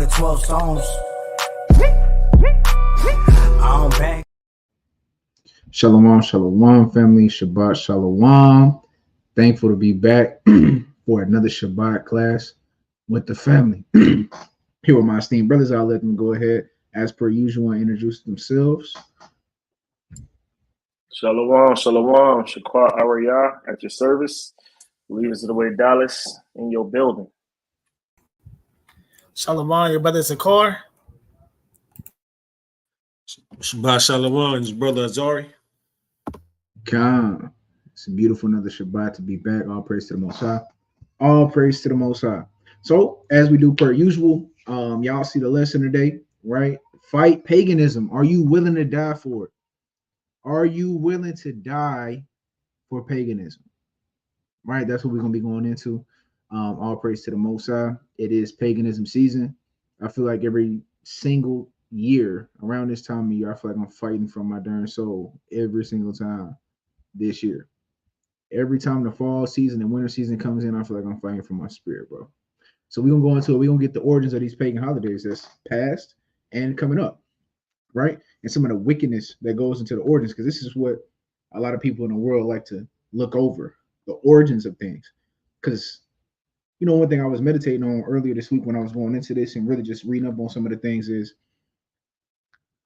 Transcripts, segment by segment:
the 12 stones. I don't bang. Shalom, shalom, family. Shabbat shalom. Thankful to be back for another Shabbat class with the family. Here with my esteemed brothers, I'll let them go ahead, as per usual, and introduce themselves. Shalom, shalom, Shaquat Ariyah at your service. Leaders of the Way Dallas in your building. Shalom, your brother Zakar. Shabbat shalom, his brother Azari. Khan. It's a beautiful another Shabbat to be back. All praise to the Most High. All praise to the Most High. So, as we do per usual, y'all see the lesson today, right? Fight paganism. Are you willing to die for it? Are you willing to die for paganism? Right, that's what we're gonna be going into. All praise to the Most High. It is paganism season. I feel like every single year around this time of year, I feel like I'm fighting from my darn soul every single time this year. Every time the fall season and winter season comes in, I feel like I'm fighting for my spirit, bro. So we're gonna go into it. We're gonna get the origins of these pagan holidays that's past and coming up, right? And some of the wickedness that goes into the origins, because this is what a lot of people in the world like to look over, the origins of things. Because, you know, one thing I was meditating on earlier this week when I was going into this and really just reading up on some of the things is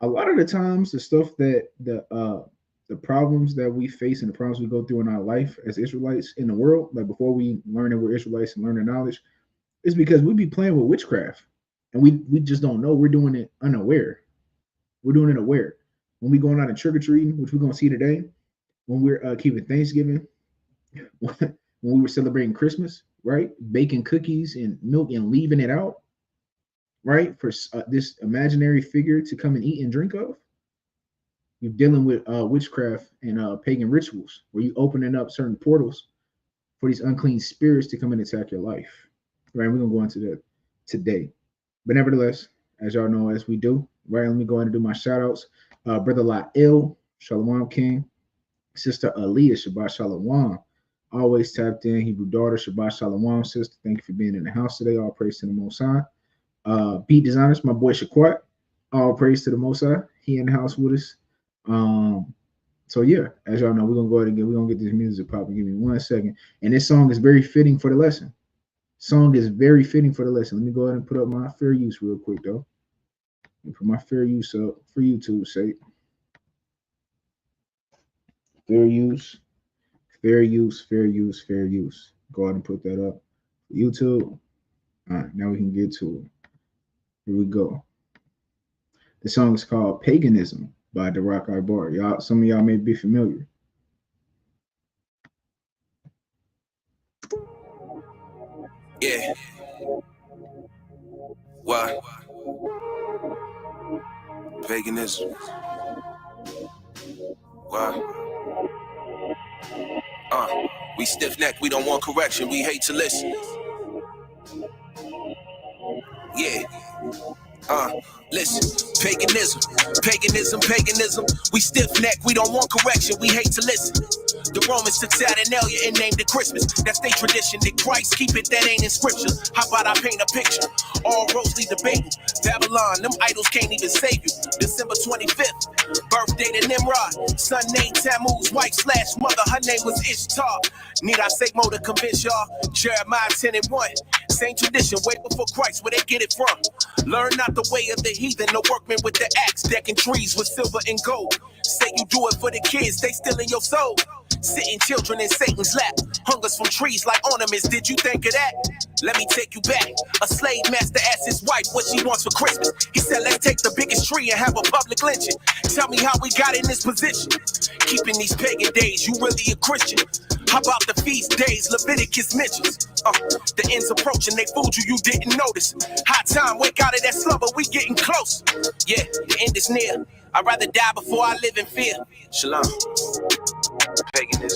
a lot of the times the stuff that the problems that we face and the problems we go through in our life as Israelites in the world, like before we learn that we're Israelites and learn the knowledge, is because we be playing with witchcraft and we just don't know. We're doing it unaware. We're doing it aware. When we going out and trick-or-treating, which we're going to see today, when we're keeping Thanksgiving, when we were celebrating Christmas, right? Baking cookies and milk and leaving it out, right? For this imaginary figure to come and eat and drink of. You're dealing with witchcraft and pagan rituals where you opening up certain portals for these unclean spirits to come and attack your life, right? We're going to go into that today. But nevertheless, as y'all know, as we do, right, let me go ahead and do my shout outs. Brother La'il, Shalom King. Sister Aliyah, Shabbat Shalom. Always tapped in. Hebrew daughter, Shabbat Shalom. Sister, thank you for being in the house today. All praise to the Most High. Beat designers, my boy Shaquat. All praise to the Most High. He in the house with us. So yeah, as y'all know, we're gonna go ahead and we're gonna get this music popping. Give me 1 second. And this song is very fitting for the lesson. Song is very fitting for the lesson. Let me go ahead and put up my fair use real quick though. And put my fair use up for YouTube's sake. Fair use, fair use, fair use, fair use. Go ahead and put that up. YouTube. All right, now we can get to it. Here we go. The song is called Paganism by the Rock Bar. Y'all, some of y'all may be familiar. Yeah. Why? Paganism. Why? We stiff-necked, we don't want correction, we hate to listen. Yeah. Listen, paganism, we stiff-necked, we don't want correction, we hate to listen. The Romans took Saturnalia and named it Christmas. That's their tradition. Did Christ keep it? That ain't in scripture. How about I paint a picture? All roads lead to Babel. Babylon, them idols can't even save you. December 25th, birthday to Nimrod. Son named Tammuz, wife / mother, her name was Ishtar. Need I say more to convince y'all? Jeremiah 10:1. Same tradition, way before Christ, where they get it from. Learn not the way of the heathen, no workman with the axe, decking trees with silver and gold. Say you do it for the kids, they still in your soul. Sitting children in Satan's lap, hungers from trees like ornaments. Did you think of that? Let me take you back. A slave master asked his wife what she wants for Christmas. He said, let's take the biggest tree and have a public lynching. Tell me how we got in this position. Keeping these pagan days, you really a Christian? How about the feast days Leviticus mentions? The end's approaching, they fooled you, you didn't notice. High time, wake out of that slumber, we getting close. Yeah, the end is near. I'd rather die before I live in fear. Shalom. Paganism.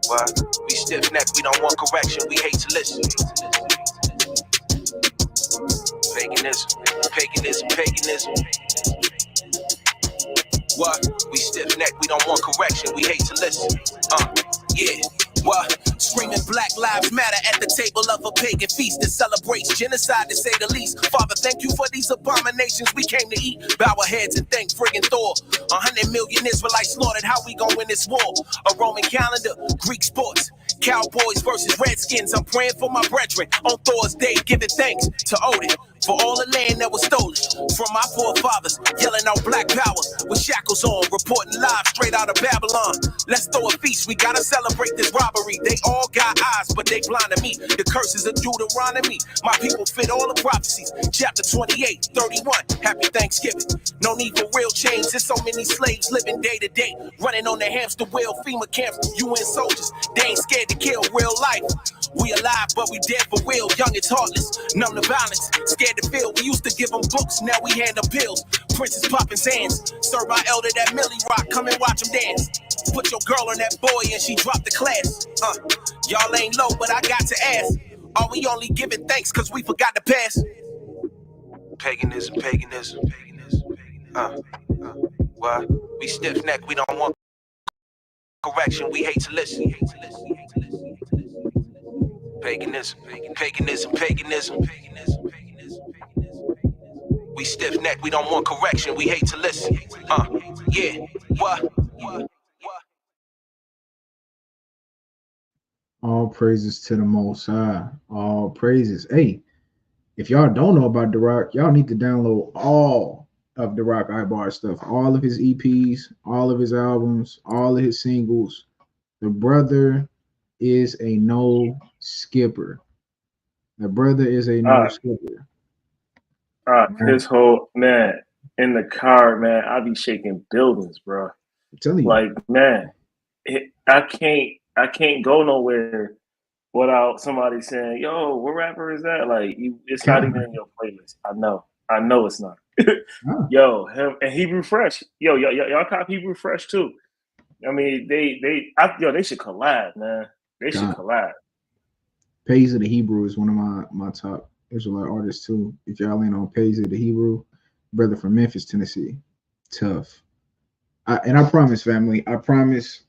Why? We stiff-necked, we don't want correction, we hate to listen. Paganism. What? We stiff-necked, we don't want correction, we hate to listen. Yeah. What? Screaming Black Lives Matter at the table of a pagan feast that celebrates genocide to say the least. Father, thank you for these abominations we came to eat. Bow our heads and thank friggin' Thor. 100 million Israelites slaughtered, how we gon' win this war? A Roman calendar, Greek sports. Cowboys versus Redskins. I'm praying for my brethren on Thor's day, giving thanks to Odin for all the land that was stolen from my forefathers, yelling out black power with shackles on, reporting live straight out of Babylon. Let's throw a feast, we gotta celebrate this robbery. They all got eyes, but they blind to me. The curses of Deuteronomy, my people fit all the prophecies. Chapter 28, 31, happy Thanksgiving. No need for real change, there's so many slaves living day to day, running on the hamster wheel, FEMA camps, UN soldiers. They ain't scared to kill real life. We alive, but we dead for real. Young, it's heartless, numb to violence, scared to feel. We used to give them books, now we hand them pills. Princes popping sands, serve my elder that Millie Rock, come and watch them dance. Put your girl on that boy and she dropped the class. Y'all ain't low, but I got to ask, are we only giving thanks cause we forgot the past? Paganism, paganism, paganism, paganism. Why? We stiff neck, we don't want correction, we hate to listen. Paganism, paganism, paganism, paganism, paganism. We stiff neck, we don't want correction, we hate to listen. Yeah, what? All praises to the Most High. All praises. Hey, if y'all don't know about The Rock, y'all need to download all of The Rock Ibar stuff, all of his EPs, all of his albums, all of his singles. The brother is a no skipper. The brother is a no skipper. His whole man in the car, man, I be shaking buildings, bro. I'm telling you, like, man, I can't go nowhere without somebody saying, "Yo, what rapper is that?" Like, it's not even in your playlist. I know it's not. Yo, him and Hebrew Fresh. Yo, y'all cop Hebrew Fresh too. I mean, they should collab, man. They should collab. Pays of the Hebrew is one of my top Israelite artists too. If y'all ain't on Pays of the Hebrew, brother from Memphis, Tennessee, tough. And I promise, family, I promise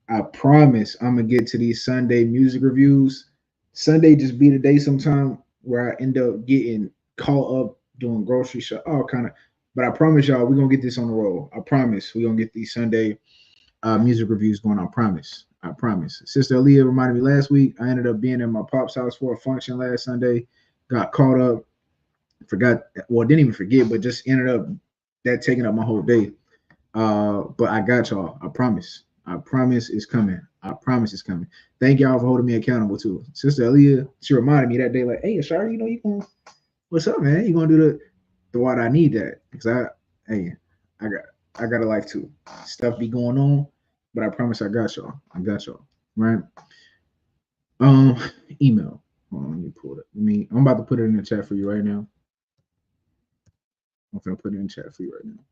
I'm gonna get to these Sunday music reviews. Sunday just be the day sometime where I end up getting caught up doing grocery shop, all kind of. But I promise y'all, we're gonna get this on the roll. I promise we're gonna get these Sunday music reviews going. I promise. Sister Aaliyah reminded me last week. I ended up being in my pop's house for a function last Sunday. Got caught up. Forgot. Well, didn't even forget, but just ended up that taking up my whole day. But I got y'all. I promise it's coming. I promise it's coming. Thank y'all for holding me accountable too. Sister Aaliyah, she reminded me that day, like, hey, Ashari, you know, you going, what's up, man? You gonna do the what I need that. Because I got a life too. Stuff be going on, but I promise I got y'all. Right? Email. Hold on, let me pull it up. I'm about to put it in the chat for you right now. I'm gonna put it in the chat for you right now.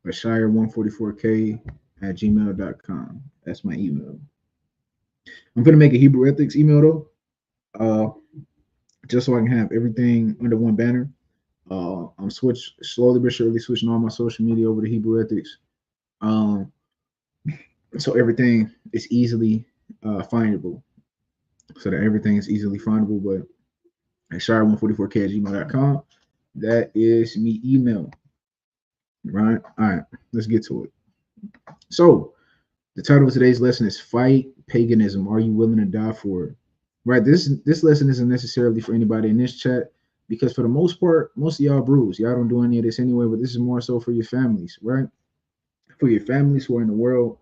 Shire144k@gmail.com. That's my email. I'm gonna make a Hebrew Ethics email though, just so I can have everything under one banner. I'm slowly but surely switching all my social media over to Hebrew Ethics, so everything is easily findable. But at Shire144k@gmail.com. That is me email. Right. All right. Let's get to it. So, the title of today's lesson is "Fight Paganism. Are you willing to die for it?" Right. This lesson isn't necessarily for anybody in this chat, because for the most part, most of y'all bruised. Y'all don't do any of this anyway. But this is more so for your families, right? For your families who are in the world,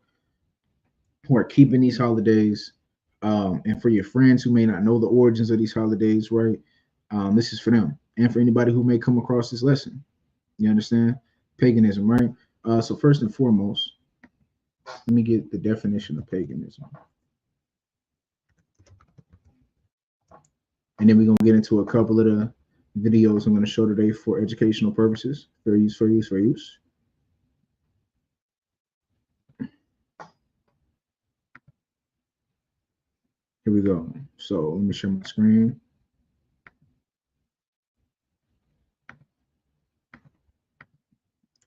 who are keeping these holidays, and for your friends who may not know the origins of these holidays, right? This is for them, and for anybody who may come across this lesson. You understand? Paganism, right? So first and foremost, let me get the definition of paganism. And then we're going to get into a couple of the videos I'm going to show today for educational purposes. Fair use. Here we go. So let me share my screen.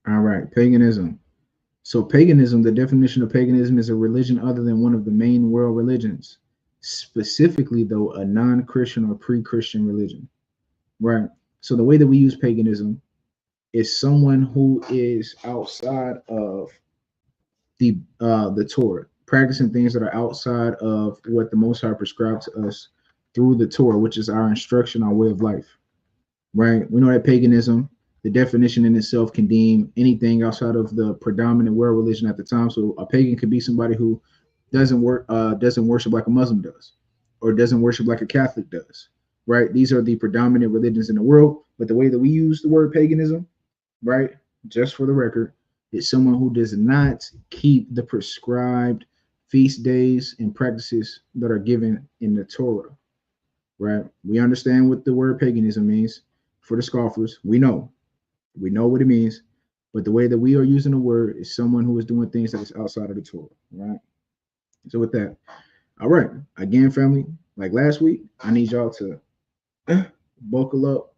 All right, paganism. So paganism, the definition of paganism is a religion other than one of the main world religions, specifically though a non-Christian or pre-Christian religion, right? So the way that we use paganism is someone who is outside of the Torah, practicing things that are outside of what the Most High prescribed to us through the Torah, which is our instruction, our way of life, right? We know that paganism, the definition in itself, can deem anything outside of the predominant world religion at the time. So a pagan could be somebody who doesn't worship like a Muslim does, or doesn't worship like a Catholic does, right? These are the predominant religions in the world. But the way that we use the word paganism, right, just for the record, is someone who does not keep the prescribed feast days and practices that are given in the Torah, right? We understand what the word paganism means. For the scoffers, we know what it means, but the way that we are using the word is someone who is doing things that is outside of the Torah, right? So with that, all right, again, family, like last week, I need y'all to buckle up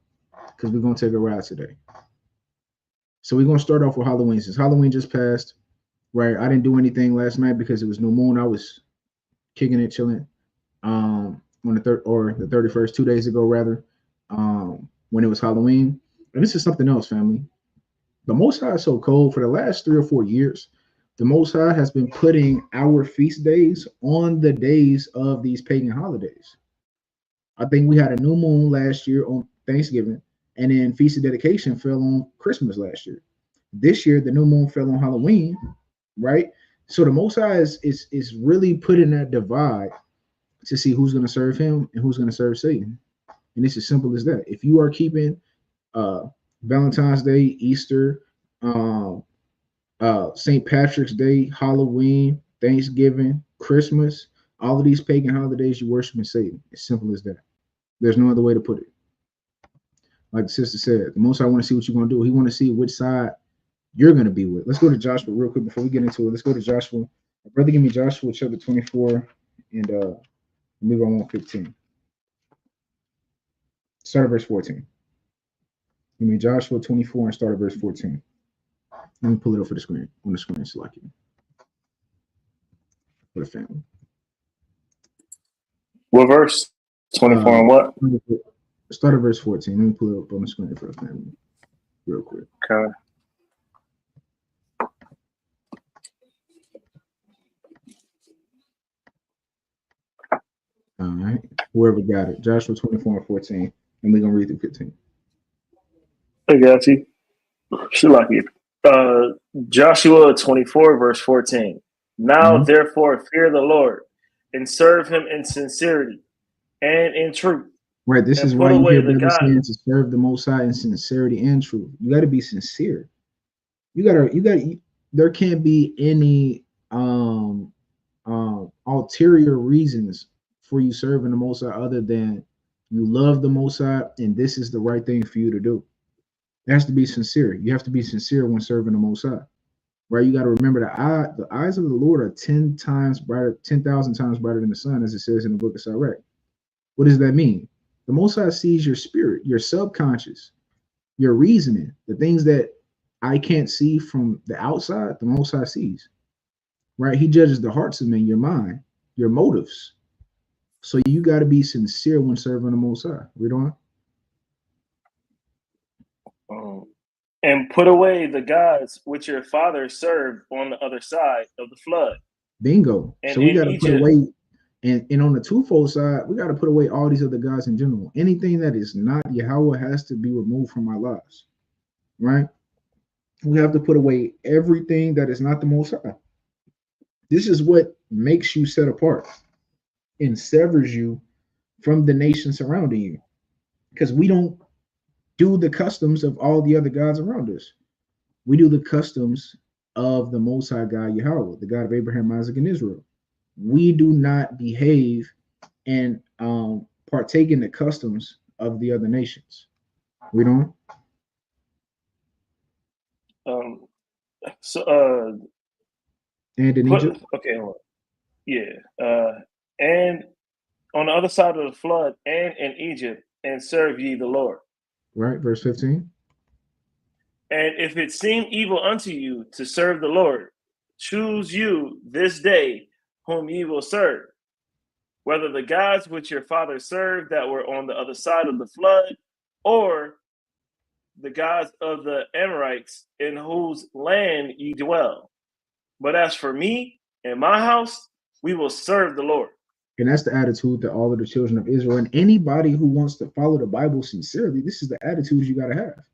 because we're gonna take a ride today. So we're gonna start off with Halloween. Since Halloween just passed, right? I didn't do anything last night because it was new moon. I was kicking it, chilling. On the 31st, 2 days ago, rather, when it was Halloween. And this is something else, family. The Most High is so cold. For the last 3 or 4 years, the Most High has been putting our feast days on the days of these pagan holidays. I think we had a new moon last year on Thanksgiving, and then Feast of Dedication fell on Christmas last year. This year, the new moon fell on Halloween, right? So the Most High is really putting that divide to see who's going to serve him and who's going to serve Satan. And it's as simple as that. If you are keeping Valentine's Day, Easter, St. Patrick's Day, Halloween, Thanksgiving, Christmas, all of these pagan holidays, you worshiping Satan. As simple as that. There's no other way to put it. Like the sister said, the Most I want to see what you're going to do. He want to see which side you're going to be with. Let's go to Joshua real quick before we get into it. Let's go to Joshua. My brother, give me Joshua chapter 24 and move on 115. Start at verse 14. Give me Joshua 24 and start at verse 14. Let me pull it up for the screen on the screen so like you for the family. What verse? 24 and what? Start at verse 14. Let me pull it up on the screen for the family real quick. Okay. All right. Whoever got it. Joshua 24 and 14. And we're going to read through 15. I got you. She like it. Joshua 24, verse 14. Now, therefore, fear the Lord and serve him in sincerity and in truth. Right. This is why you hear brothers saying to serve the Most High in sincerity and truth. You got to be sincere. There can't be any ulterior reasons for you serving the Most High other than you love the Most High and this is the right thing for you to do. It has to be sincere. You have to be sincere when serving the Most High, right? You got to remember that the eyes of the Lord are 10,000 times brighter than the sun, as it says in the book of Sirach. What does that mean? The Most High sees your spirit, your subconscious, your reasoning, the things that I can't see from the outside. The Most High sees, right? He judges the hearts of men, your mind, your motives. So you got to be sincere when serving the Most High. Read on. And put away the gods which your fathers served on the other side of the flood. Bingo. And so we got to put away, and on the twofold side, we got to put away all these other gods in general. Anything that is not Yahweh has to be removed from our lives, right? We have to put away everything that is not the Most High. This is what makes you set apart and severs you from the nation surrounding you, because we don't do the customs of all the other gods around us. We do the customs of the Most High God, Yahweh, the God of Abraham, Isaac, and Israel. We do not behave and partake in the customs of the other nations. We don't. And in Egypt. Okay. Yeah. And on the other side of the flood, and in Egypt, and serve ye the Lord. Right, verse 15. And if it seem evil unto you to serve the Lord, choose you this day whom ye will serve, whether the gods which your fathers served that were on the other side of the flood, or the gods of the Amorites in whose land ye dwell. But as for me and my house, we will serve the Lord. And that's the attitude that all of the children of Israel and anybody who wants to follow the Bible sincerely, this is the attitude you got to have.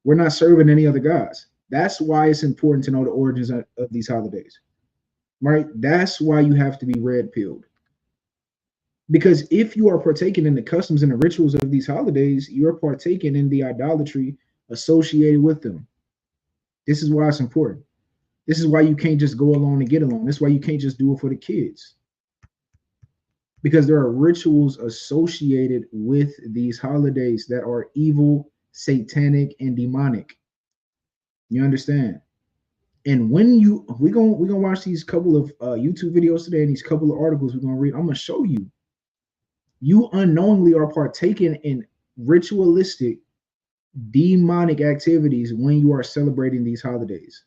We're not serving any other gods. That's why it's important to know the origins of these holidays, right? That's why you have to be red-pilled. Because if you are partaking in the customs and the rituals of these holidays, you're partaking in the idolatry associated with them. This is why it's important. This is why you can't just go along and get along. That's why you can't just do it for the kids. Because there are rituals associated with these holidays that are evil, satanic, and demonic. You understand? And when we're gonna watch these couple of YouTube videos today and these couple of articles we're gonna read, I'm gonna show you. You unknowingly are partaking in ritualistic, demonic activities when you are celebrating these holidays.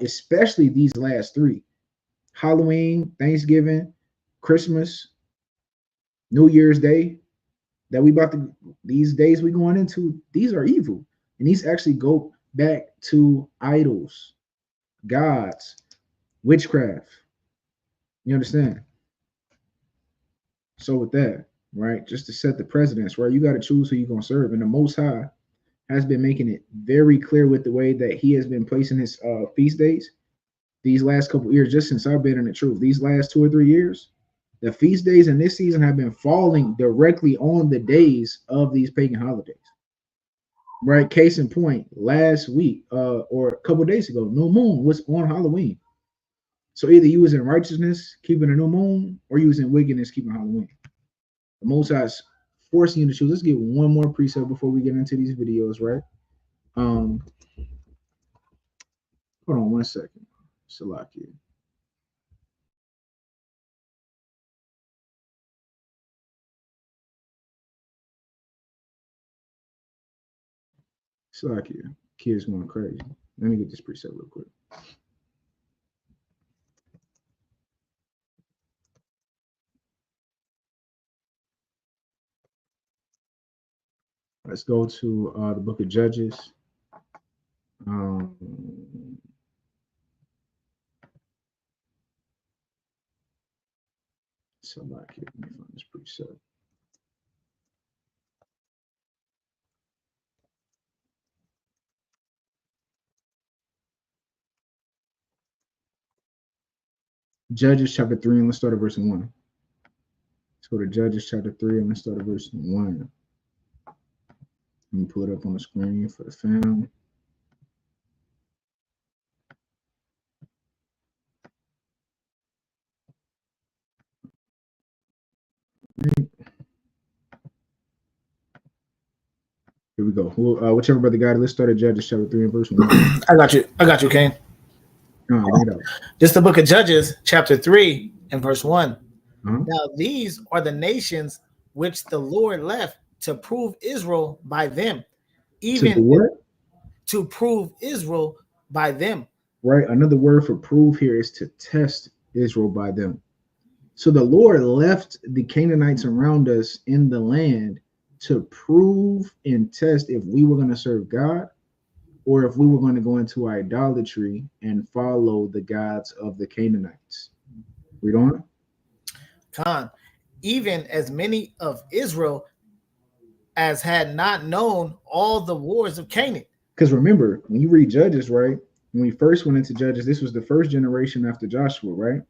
Especially these last three: Halloween, Thanksgiving, Christmas, New Year's Day. These days we're going into, these are evil. And these actually go back to idols, gods, witchcraft. You understand? So with that, right, just to set the precedence, right, you got to choose who you're going to serve. And the Most High has been making it very clear with the way that he has been placing his feast days these last couple of years, just since I've been in the truth. These last 2 or 3 years, the feast days in this season have been falling directly on the days of these pagan holidays. Right? Case in point, last week or a couple of days ago, new moon was on Halloween. So either you was in righteousness, keeping a new moon, or you was in wickedness, keeping Halloween. The Most High is forcing you to choose. Let's get one more precept before we get into these videos, right? Hold on one second. Salakia. Salakia. Kids going crazy. Let me get this precept real quick. Let's go to the book of Judges. Salakia. Let me find this precept. Judges chapter 3, and let's start at verse 1. Let's go to Judges chapter 3, and let's start at verse 1. Let me pull it up on the screen for the fam. Here we go. Whichever brother got it, let's start at Judges chapter 3 and verse 1. I got you, Kane. This is the book of Judges, chapter 3 and verse 1. Now these are the nations which the Lord left to prove Israel by them. Even to prove Israel by them. Right. Another word for prove here is to test Israel by them. So the Lord left the Canaanites around us in the land to prove and test if we were going to serve God or if we were going to go into idolatry and follow the gods of the Canaanites. Read on. Khan, even as many of Israel as had not known all the wars of Canaan. Because remember, when you read Judges, right, when we first went into Judges, this was the first generation after Joshua, right?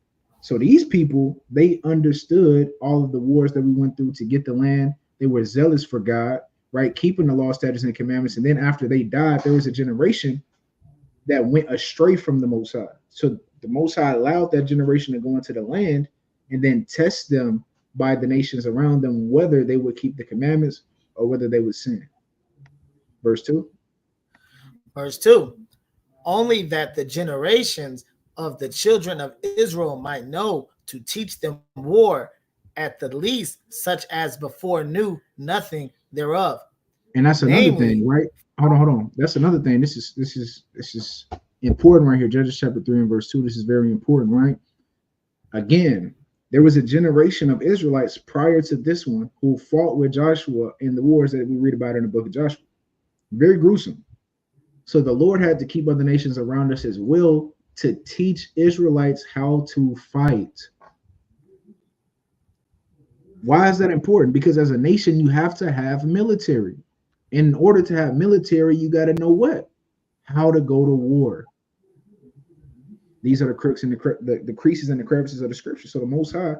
So these people, they understood all of the wars that we went through to get the land. They were zealous for God, right? Keeping the law, statutes, and commandments. And then after they died, there was a generation that went astray from the Most High. So the Most High allowed that generation to go into the land and then test them by the nations around them, whether they would keep the commandments or whether they would sin. Verse 2. Verse 2. Only that the generations of the children of Israel might know to teach them war, at the least, such as before knew nothing thereof. And that's another thing, right? Hold on. That's another thing. This is important right here. Judges chapter 3 and verse 2. This is very important, right? Again, there was a generation of Israelites prior to this one who fought with Joshua in the wars that we read about in the book of Joshua. Very gruesome. So the Lord had to keep other nations around us as well to teach Israelites how to fight. Why is that important? Because as a nation, you have to have military. In order to have military, you got to know what? How to go to war. These are the crooks and the creases and the crevices of the scripture. So the Most High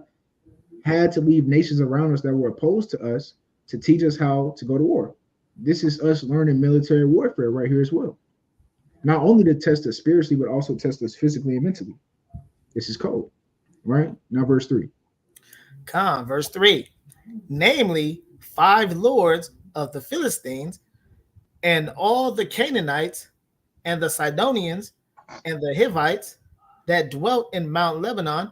had to leave nations around us that were opposed to us to teach us how to go to war. This is us learning military warfare right here as well. Not only to test us spiritually, but also test us physically and mentally. This is cold, right? Now verse 3. Verse 3. Namely, 5 lords of the Philistines, and all the Canaanites, and the Sidonians, and the Hivites that dwelt in Mount Lebanon,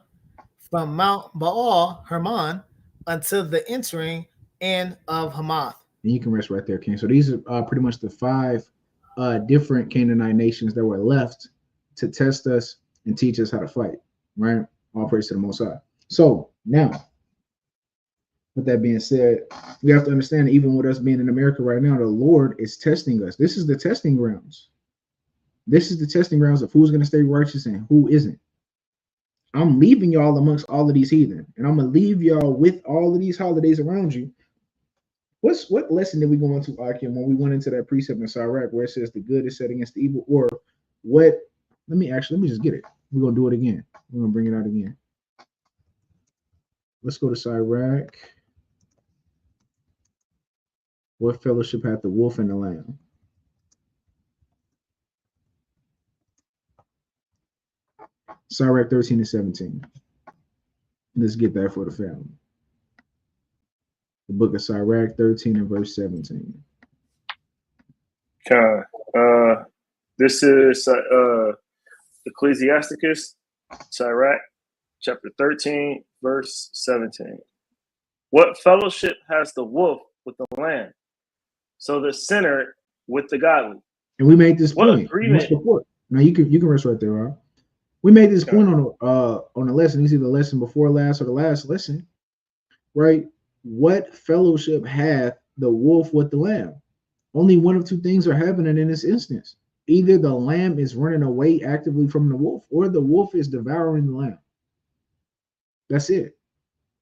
from Mount Baal Hermon until the entering in of Hamath. And you can rest right there, King. So these are pretty much the 5 different Canaanite nations that were left to test us and teach us how to fight, right? All praise to the Most High. So now, with that being said, we have to understand that even with us being in America right now, the Lord is testing us. This is the testing grounds. This is the testing grounds of who's going to stay righteous and who isn't. I'm leaving y'all amongst all of these heathen, and I'm going to leave y'all with all of these holidays around you. What lesson did we go into, Akim, when we went into that precept in Sirach where it says the good is set against the evil? Or what? Let me just get it. We're going to do it again. We're going to bring it out again. Let's go to Sirach. What fellowship hath the wolf and the lamb? Sirach 13 and 17. Let's get that for the family. The book of Sirach 13 and verse 17. This is Ecclesiasticus, Sirach, chapter 13, verse 17. What fellowship has the wolf with the lamb? So the sinner with the godly. And we made this point. Agreement. Now you can rest right there, Rob. We made this point on the lesson. You see the lesson before last or the last lesson, right? What fellowship hath the wolf with the lamb? Only one of two things are happening in this instance. Either the lamb is running away actively from the wolf, or the wolf is devouring the lamb. That's it.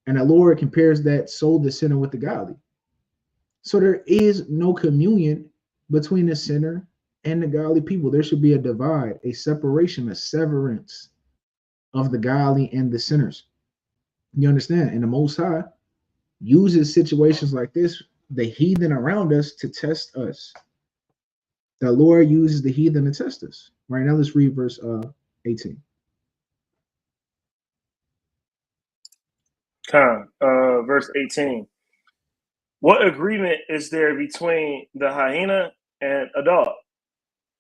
And the Lord compares that soul, the sinner, with the godly. So there is no communion between the sinner and the godly people. There should be a divide, a separation, a severance of the godly and the sinners. You understand? And the Most High uses situations like this, the heathen around us, to test us. The Lord uses the heathen to test us. Right now, let's read verse 18. Verse 18. What agreement is there between the hyena and a dog?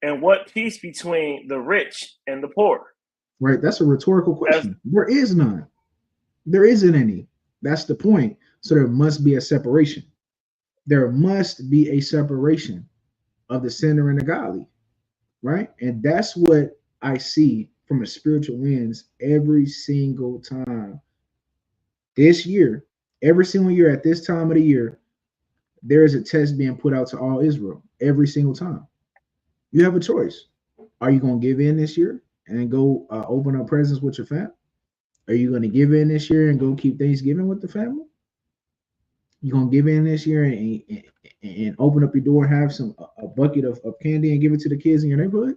And what peace between the rich and the poor? Right, that's a rhetorical question. There is none. There isn't any. That's the point. So there must be a separation. There must be a separation of the sinner and the godly, right? And that's what I see from a spiritual lens every single time. This year, every single year at this time of the year, there is a test being put out to all Israel every single time. You have a choice. Are you going to give in this year and go open up presents with your family? Are you going to give in this year and go keep Thanksgiving with the family? You going to give in this year and open up your door and have a bucket of candy and give it to the kids in your neighborhood?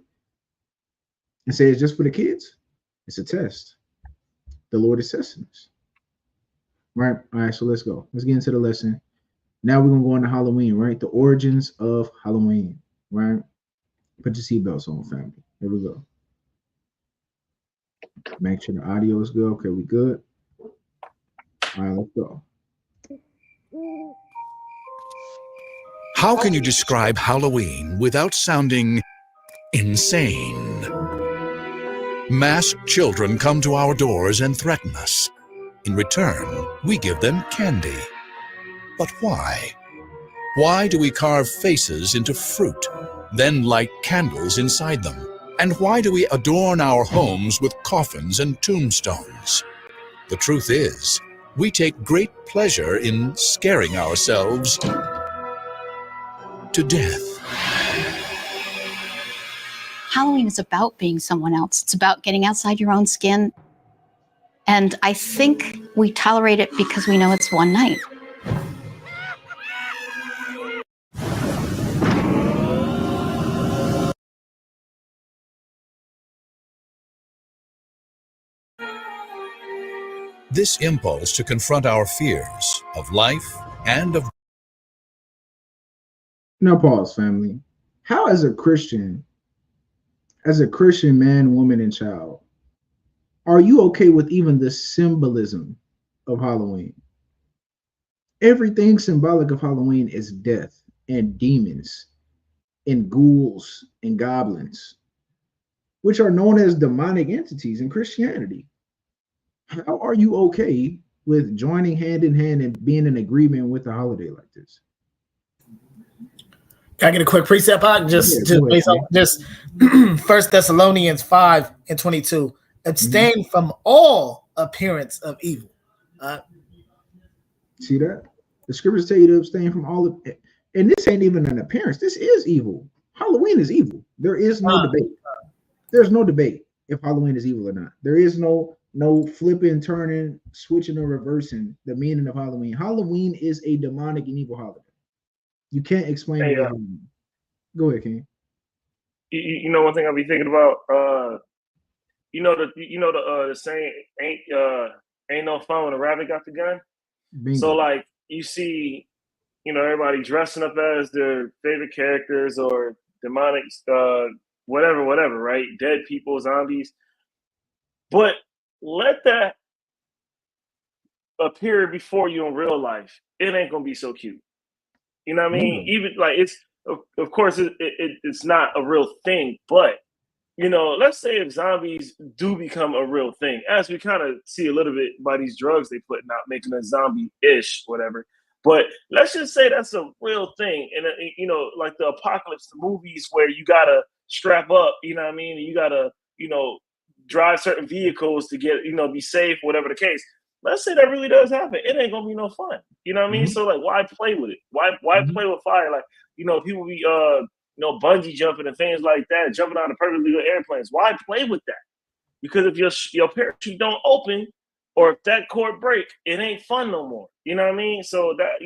And say it's just for the kids? It's a test. The Lord is testing us. Right? All right, so let's go. Let's get into the lesson. Now we're going to go into Halloween, right? The origins of Halloween, right? Put your seatbelts on, family. Here we go. Make sure the audio is good. Okay, we good. All right, let's go. How can you describe Halloween without sounding insane? Masked children come to our doors and threaten us. In return, we give them candy. But why? Why do we carve faces into fruit, then light candles inside them? And why do we adorn our homes with coffins and tombstones? The truth is, we take great pleasure in scaring ourselves to death. Halloween is about being someone else. It's about getting outside your own skin. And I think we tolerate it because we know it's one night. This impulse to confront our fears of life and of... Now pause, family. How as a Christian man, woman, and child, are you okay with even the symbolism of Halloween? Everything symbolic of Halloween is death and demons and ghouls and goblins, which are known as demonic entities in Christianity. How are you okay with joining hand in hand and being in agreement with a holiday like this? Can I get a quick precept out? Just based on just 1 Thessalonians 5:22. Abstain from all appearance of evil. See that? The scriptures tell you to abstain from all of it. And this ain't even an appearance. This is evil. Halloween is evil. There is no debate. There's no debate if Halloween is evil or not. There is no flipping, turning, switching, or reversing the meaning of Halloween. Halloween is a demonic and evil holiday. You can't explain it. Go ahead, King. You know, one thing I'll be thinking about. The saying ain't no fun when a rabbit got the gun. Bingo. So like you see, everybody dressing up as their favorite characters or demonic, whatever, right? Dead people, zombies. But let that appear before you in real life. It ain't gonna be so cute. You know what I mean? Even like it's, of course, it's not a real thing, but let's say if zombies do become a real thing, as we kind of see a little bit by these drugs they putting out, making us zombie-ish, whatever. But let's just say that's a real thing. And, like the apocalypse, the movies where you got to strap up, you know what I mean? And you got to, drive certain vehicles to get, be safe, whatever the case. Let's say that really does happen. It ain't going to be no fun. You know what I mean? So, like, why play with it? Why play with fire? Like, people be, bungee jumping and things like that, jumping out of perfectly good airplanes. Why play with that? Because if your parachute don't open or if that cord break, it ain't fun no more. You know what I mean? So that,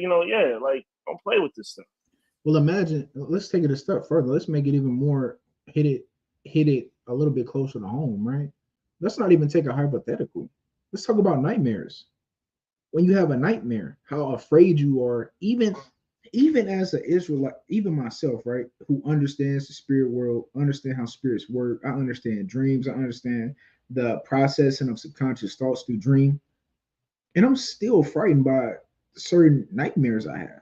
like, don't play with this stuff. Well, imagine, let's take it a step further. Let's make it even more, hit it a little bit closer to home, right? Let's not even take a hypothetical. Let's talk about nightmares. When you have a nightmare, how afraid you are, even as an Israelite, even myself, right, who understands the spirit world, understand how spirits work. I understand dreams. I understand the processing of subconscious thoughts through dream. And I'm still frightened by certain nightmares I have.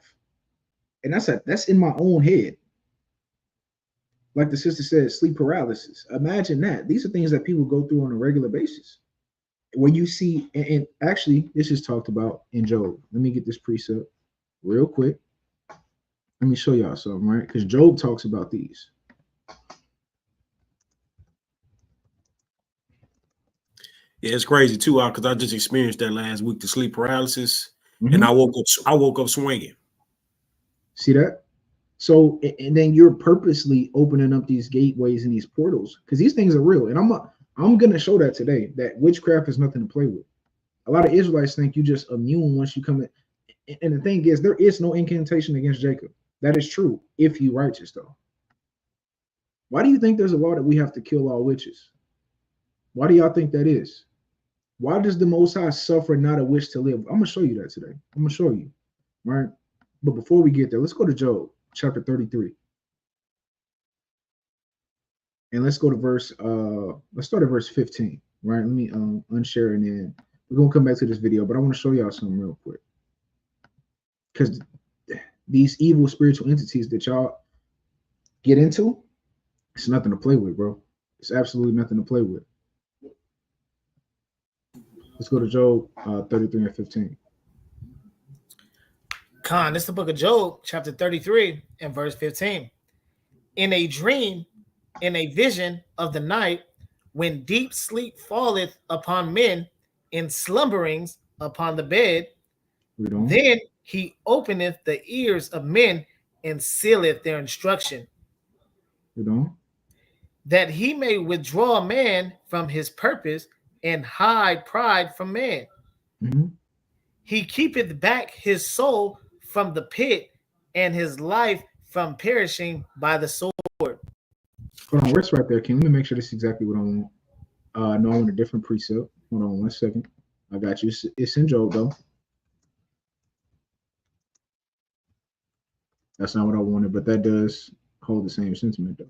And that's in my own head. Like the sister said, sleep paralysis. Imagine that. These are things that people go through on a regular basis. When you see, and actually, this is talked about in Job. Let me get this precept real quick. Let me show y'all something, right? Because Job talks about these. Yeah, it's crazy too, because I just experienced that last week, the sleep paralysis, and I woke up swinging. See that? So, and then you're purposely opening up these gateways and these portals because these things are real. And I'm gonna show that today, that witchcraft is nothing to play with. A lot of Israelites think you just immune once you come in. And the thing is, there is no incantation against Jacob. That is true if you righteous, though. Why do you think there's a law that we have to kill all witches? Why do y'all think that is? Why does the Most High suffer not a witch to live? I'm gonna show you that today. I'm gonna show you, right? But before we get there, let's go to Job chapter 33. And let's go to let's start at verse 15, right? Let me unshare and then we're gonna come back to this video, but I want to show y'all something real quick. Because these evil spiritual entities that y'all get into, it's nothing to play with, bro. It's absolutely nothing to play with. Let's go to Job 33 and 15. Khan, this is the book of Job, chapter 33 and verse 15. In a dream, in a vision of the night, when deep sleep falleth upon men, in slumberings upon the bed, then he openeth the ears of men and sealeth their instruction, that he may withdraw man from his purpose and hide pride from man. He keepeth back his soul from the pit and his life from perishing by the sword. Hold on, rest right there, King. Let me make sure this is exactly what I want. No, I want a different precept. Hold on 1 second. I got you. It's in Job, though. That's not what I wanted, but that does hold the same sentiment, though.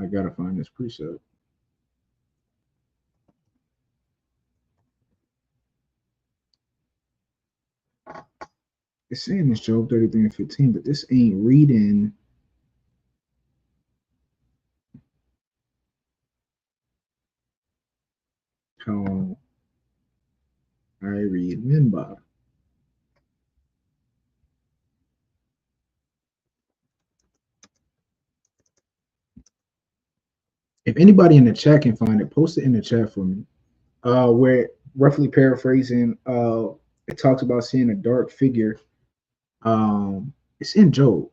I gotta find this precept. It's saying it's Job 33 and 15, but this ain't reading. How I read Minbar. If anybody in the chat can find it, post it in the chat for me. Where roughly paraphrasing, it talks about seeing a dark figure. It's in Job.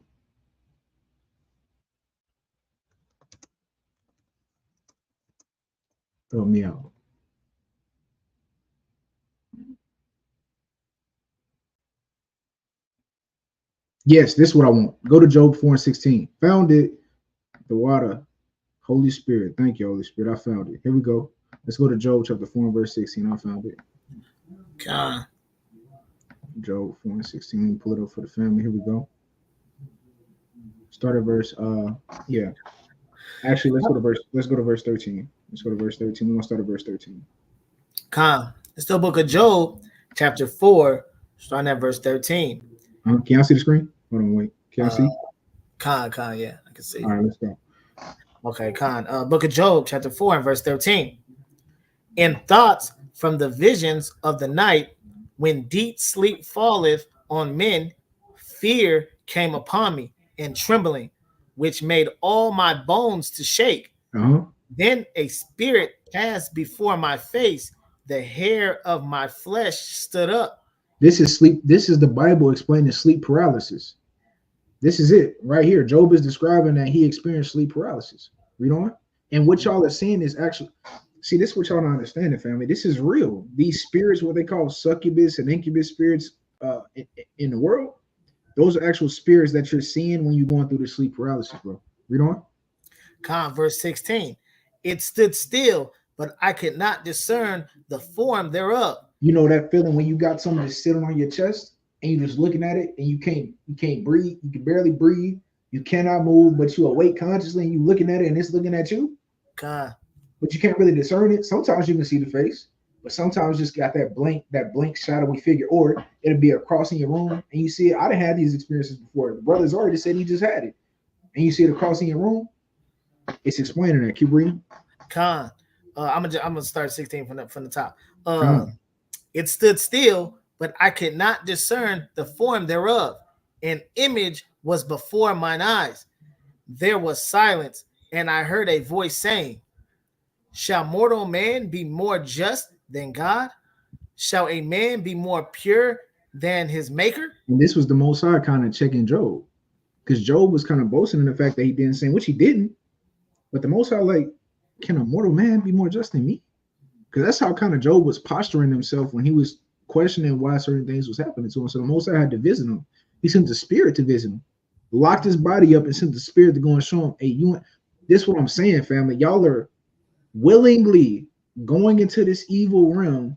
Throw me out. Yes, this is what I want. Go to Job 4 and 16. Found it. The water. Holy Spirit. Thank you, Holy Spirit. I found it. Here we go. Let's go to Job chapter 4 and verse 16. I found it. God. Job 4 and 16. Let me pull it up for the family. Here we go. Start at verse yeah. Actually, let's go to verse 13. Let's go to verse 13. We're gonna start at verse 13. It's the book of Job, chapter 4, starting at verse 13. Can y'all see the screen? Hold on, wait. Can y'all see? Yeah, I can see. All right, let's go. Okay, book of Job, chapter 4 and verse 13. In thoughts from the visions of the night, when deep sleep falleth on men, fear came upon me, and trembling, which made all my bones to shake. Then a spirit passed before my face, the hair of my flesh stood up. This is sleep. This is the Bible explaining sleep paralysis. This is it right here. Job is describing that he experienced sleep paralysis. Read on. And what y'all are seeing is actually, see, this is what y'all don't understand, family. This is real. These spirits, what they call succubus and incubus spirits in the world, those are actual spirits that you're seeing when you're going through the sleep paralysis, bro. Read on. Verse 16. It stood still, but I could not discern the form thereof. You know that feeling when you got something just sitting on your chest and you're just looking at it and you can't breathe. You can barely breathe. You cannot move, but you awake consciously and you looking at it and it's looking at you. But you can't really discern it. Sometimes you can see the face, but sometimes just got that blank shadowy figure, or it'll be across in your room and you see it. I done had these experiences before. The brother's already said he just had it, and you see it across in your room. It's explaining that. Keep reading. I'm gonna start 16 from the top. It stood still, but I could not discern the form thereof. An image was before mine eyes. There was silence, and I heard a voice saying, shall mortal man be more just than God? Shall a man be more pure than his maker? And this was the Most High kind of checking Job, because Job was kind of boasting in the fact that he didn't sin, which he didn't. But the Most High, like, can a mortal man be more just than me? Because that's how kind of Job was posturing himself when he was questioning why certain things was happening to him. So the Most High had to visit him. He sent the spirit to visit him, locked his body up, and sent the spirit to go and show him, hey, this is what I'm saying, family. Y'all are willingly going into this evil realm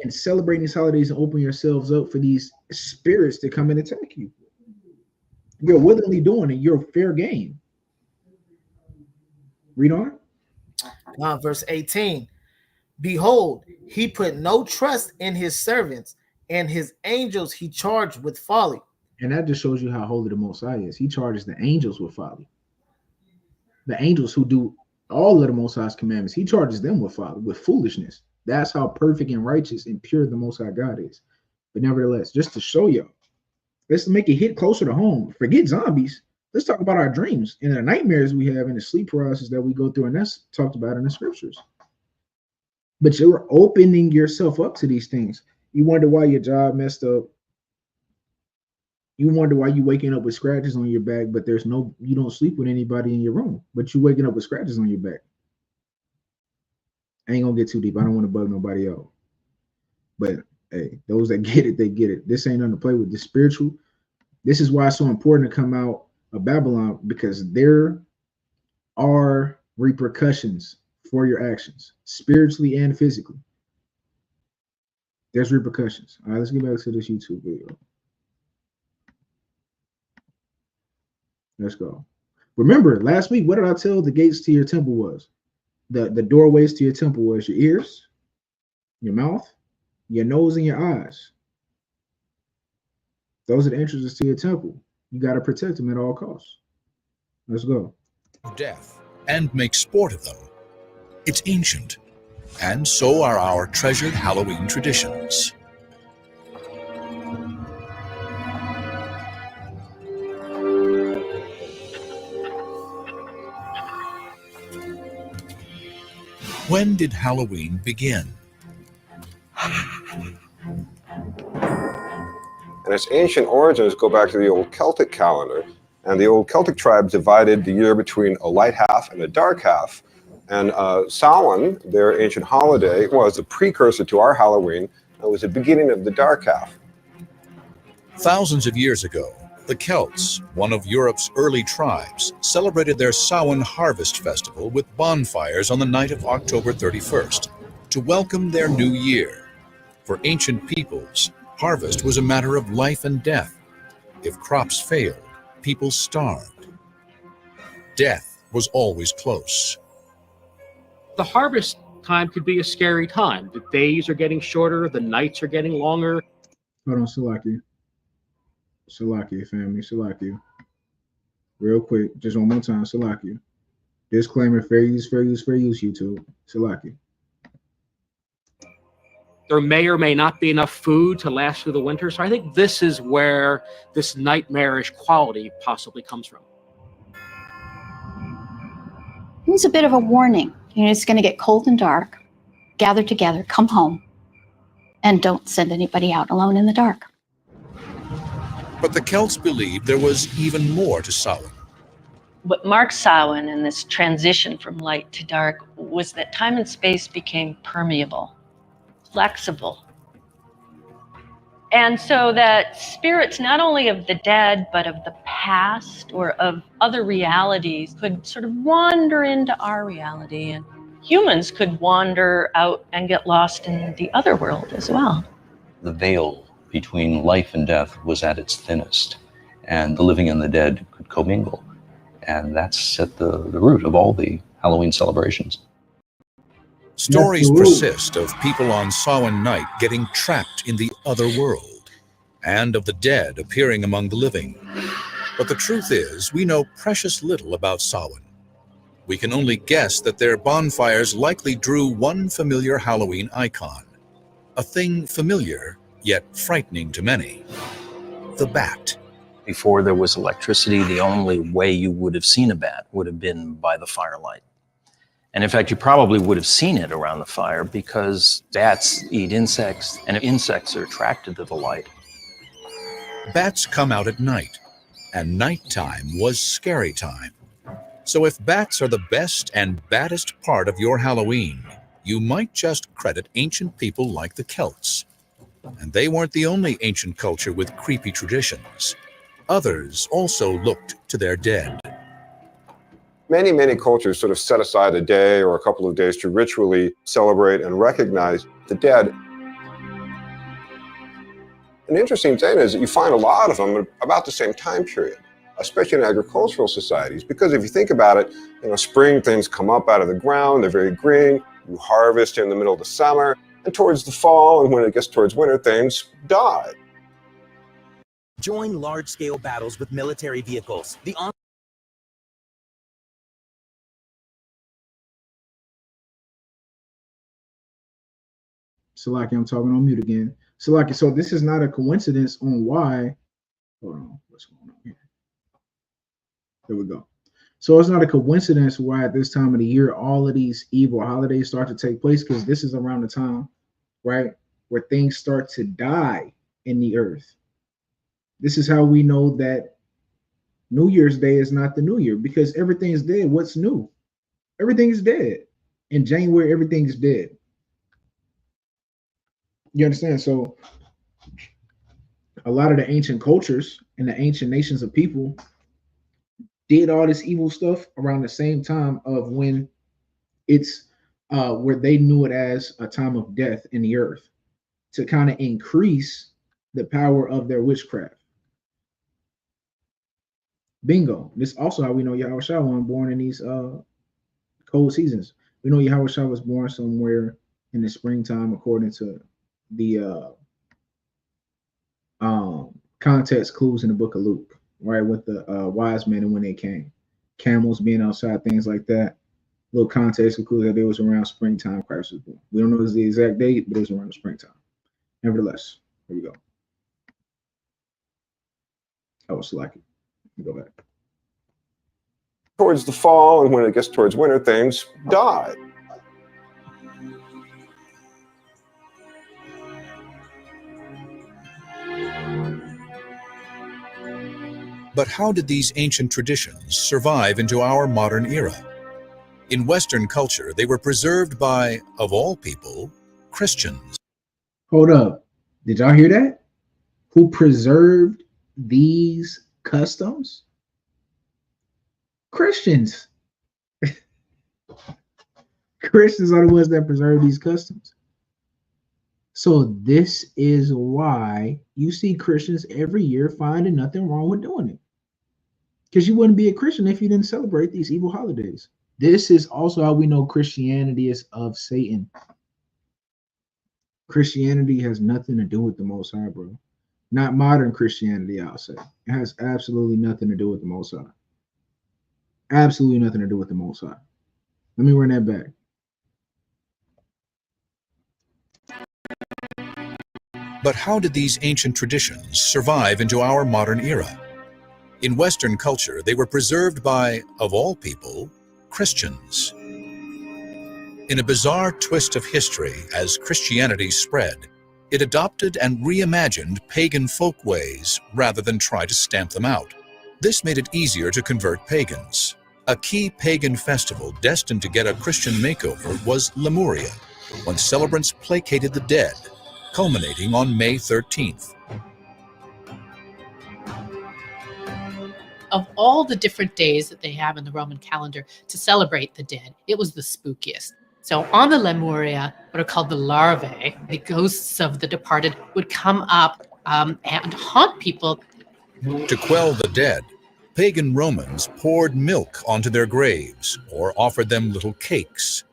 and celebrating these holidays and open yourselves up for these spirits to come and attack you. You're willingly doing it. You're fair game. Read on. Verse 18. Behold, he put no trust in his servants, and his angels he charged with folly. And that just shows you how holy the Most High is. He charges the angels with folly. The angels who do all of the Most High's commandments, he charges them with foolishness. That's how perfect and righteous and pure the Most High God is. But nevertheless, just to show y'all, let's make it hit closer to home. Forget zombies. Let's talk about our dreams and the nightmares we have and the sleep paralysis that we go through, and that's talked about in the scriptures. But you're opening yourself up to these things. You wonder why your job messed up. You wonder why you waking up with scratches on your back, but you don't sleep with anybody in your room, but you waking up with scratches on your back. I ain't gonna get too deep. I don't want to bug nobody out. But hey, those that get it, they get it. This ain't nothing to play with. This spiritual. This is why it's so important to come out of Babylon, because there are repercussions for your actions, spiritually and physically. There's repercussions. All right, let's get back to this YouTube video. Let's go. Remember, last week, what did I tell the gates to your temple was? The doorways to your temple was your ears, your mouth, your nose, and your eyes. Those are the entrances to your temple. You got to protect them at all costs. Let's go. Death and make sport of them. It's ancient, and so are our treasured Halloween traditions. When did Halloween begin? And its ancient origins go back to the old Celtic calendar. And the old Celtic tribes divided the year between a light half and a dark half. And Samhain, their ancient holiday, was a precursor to our Halloween. It was the beginning of the dark half. Thousands of years ago, the Celts, one of Europe's early tribes, celebrated their Samhain harvest festival with bonfires on the night of October 31st to welcome their new year. For ancient peoples, harvest was a matter of life and death. If crops failed, people starved. Death was always close. The harvest time could be a scary time. The days are getting shorter, the nights are getting longer. Hold on, Salaki. Salaki, family, Salaki. Real quick, just one more time, Salaki. Disclaimer, fair use, YouTube. Salaki. There may or may not be enough food to last through the winter. So I think this is where this nightmarish quality possibly comes from. It's a bit of a warning. It's going to get cold and dark. Gather together, come home, and don't send anybody out alone in the dark. But the Celts believed there was even more to Samhain. What marked Samhain and this transition from light to dark was that time and space became permeable, flexible. And so that spirits, not only of the dead, but of the past or of other realities, could sort of wander into our reality. And humans could wander out and get lost in the other world as well. The veil between life and death was at its thinnest, and the living and the dead could commingle. And that's at the root of all the Halloween celebrations. Stories persist of people on Samhain night getting trapped in the other world, and of the dead appearing among the living. But the truth is, we know precious little about Samhain. We can only guess that their bonfires likely drew one familiar Halloween icon, a thing familiar yet frightening to many: the bat. Before there was electricity, the only way you would have seen a bat would have been by the firelight. And in fact, you probably would have seen it around the fire because bats eat insects, and insects are attracted to the light. Bats come out at night, and nighttime was scary time. So if bats are the best and baddest part of your Halloween, you might just credit ancient people like the Celts. And they weren't the only ancient culture with creepy traditions. Others also looked to their dead. Many, many cultures sort of set aside a day or a couple of days to ritually celebrate and recognize the dead. An interesting thing is that you find a lot of them at about the same time period, especially in agricultural societies, because if you think about it, spring things come up out of the ground, they're very green, you harvest in the middle of the summer, and towards the fall, and when it gets towards winter, things die. Join large-scale battles with military vehicles. The Salaki, I'm talking on mute again. Salaki, so this is not a coincidence on why. Hold on, what's going on here? There we go. So it's not a coincidence why at this time of the year all of these evil holidays start to take place, because this is around the time, right, where things start to die in the earth. This is how we know that New Year's Day is not the new year, because everything is dead. What's new? Everything is dead. In January, everything is dead. You understand? So a lot of the ancient cultures and the ancient nations of people did all this evil stuff around the same time of when it's where they knew it as a time of death in the earth, to kind of increase the power of their witchcraft. Bingo. This is also how we know Yahweh Shah was born in these cold seasons. We know Yahweh Shah was born somewhere in the springtime, according to the context clues in the book of Luke, right? With the wise men and when they came, camels being outside, things like that. Little context clues that it was around springtime Christ was born. We don't know the exact date, but it was around springtime. Nevertheless, here we go. Oh, select it. Go back. Towards the fall, and when it gets towards winter, things die. But how did these ancient traditions survive into our modern era? In Western culture, they were preserved by, of all people, Christians. Hold up. Did y'all hear that? Who preserved these customs? Christians. Christians are the ones that preserve these customs. So this is why you see Christians every year finding nothing wrong with doing it. Because you wouldn't be a Christian if you didn't celebrate these evil holidays. This is also how we know Christianity is of Satan. Christianity has nothing to do with the Most High, bro. Not modern Christianity, I'll say. It has absolutely nothing to do with the Most High. Absolutely nothing to do with the Most High. Let me run that back. But how did these ancient traditions survive into our modern era? In Western culture, they were preserved by, of all people, Christians. In a bizarre twist of history, as Christianity spread, it adopted and reimagined pagan folkways rather than try to stamp them out. This made it easier to convert pagans. A key pagan festival destined to get a Christian makeover was Lemuria, when celebrants placated the dead, culminating on May 13th. Of all the different days that they have in the Roman calendar to celebrate the dead, it was the spookiest. So on the Lemuria, what are called the larvae, the ghosts of the departed, would come up and haunt people. To quell the dead, pagan Romans poured milk onto their graves or offered them little cakes.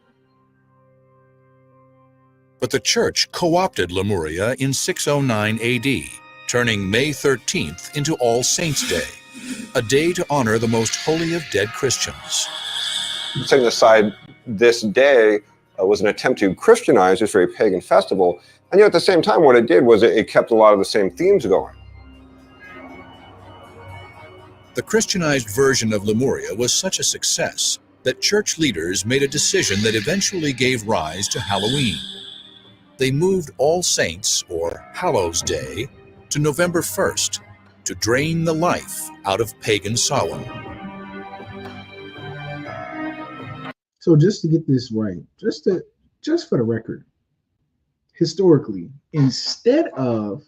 But the church co-opted Lemuria in 609 AD, turning May 13th into All Saints' Day, a day to honor the most holy of dead Christians. Setting aside this day was an attempt to Christianize this very pagan festival, and yet at the same time what it did was it kept a lot of the same themes going. The Christianized version of Lemuria was such a success that church leaders made a decision that eventually gave rise to Halloween. They moved All Saints, or Hallows Day, to November 1st to drain the life out of pagan Samhain. So just to get this right, just for the record, historically, instead of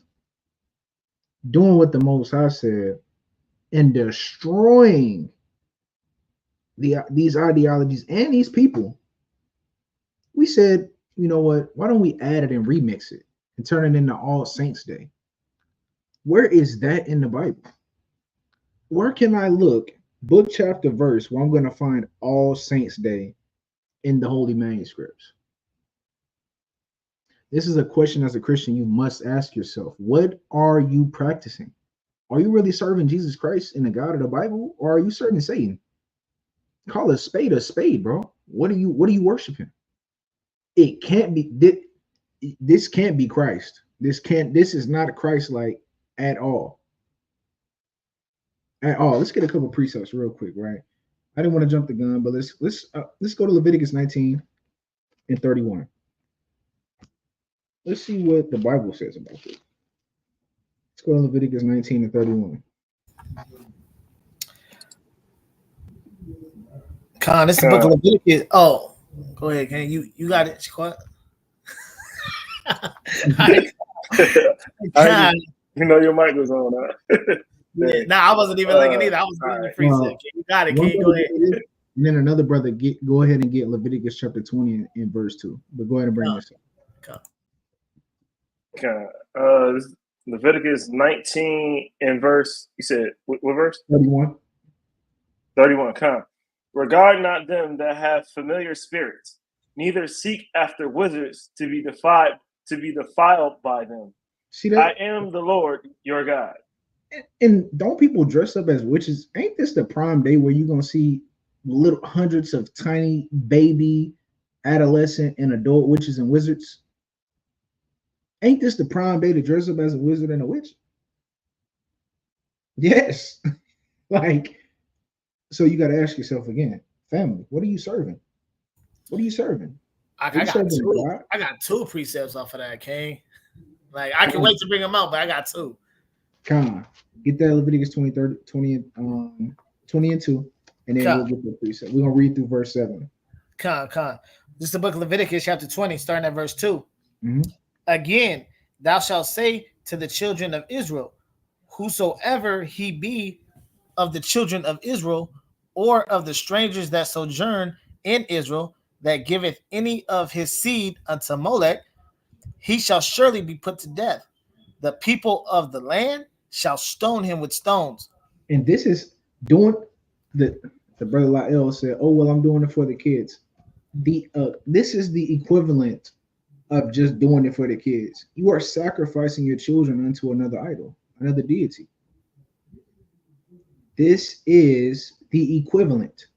doing what the Most High said and destroying these ideologies and these people, we said, you know what, why don't we add it and remix it and turn it into All Saints Day? Where is that in the Bible? Where can I look, book, chapter, verse, where I'm going to find All Saints Day in the Holy Manuscripts? This is a question as a Christian you must ask yourself. What are you practicing? Are you really serving Jesus Christ and the God of the Bible, or are you serving Satan? Call a spade, bro. What are you worshiping? It can't be. this can't be Christ. This is not Christ-like at all. At all. Let's get a couple precepts real quick, right? I didn't want to jump the gun, but let's go to Leviticus 19 and 31. Let's see what the Bible says about this. Let's go to Leviticus 19 and 31. Con, this is the book of Leviticus. Oh, go ahead, Ken. You got it. You know your mic was on. Yeah, I wasn't even looking either. I was reading the precept. You got it, Ken. Go ahead. And then another brother go ahead and get Leviticus chapter 20 and verse 2. But go ahead and bring this up. Okay. Leviticus 19 and verse, you said, what verse? 31. 31, come. Regard not them that have familiar spirits, neither seek after wizards to be defiled by them. See that? I am the Lord your God. And don't people dress up as witches? Ain't this the prime day where you're gonna see little hundreds of tiny baby, adolescent, and adult witches and wizards? Ain't this the prime day to dress up as a wizard and a witch? Yes. Like, so you got to ask yourself again, family, what are you serving? What are you serving? I got two precepts off of that, King. Like, I can wait to bring them out, but I got two. Come on. Get that Leviticus 20 and 2, and then we'll get the precept. We're going to read through verse 7. This is the book of Leviticus, chapter 20, starting at verse 2. Mm-hmm. Again, thou shalt say to the children of Israel, whosoever he be of the children of Israel, or of the strangers that sojourn in Israel, that giveth any of his seed unto Molech, he shall surely be put to death. The people of the land shall stone him with stones. And this is doing the brother Lael said, oh, well, I'm doing it for the kids. This is the equivalent of just doing it for the kids. You are sacrificing your children unto another idol, another deity. This is the equivalent.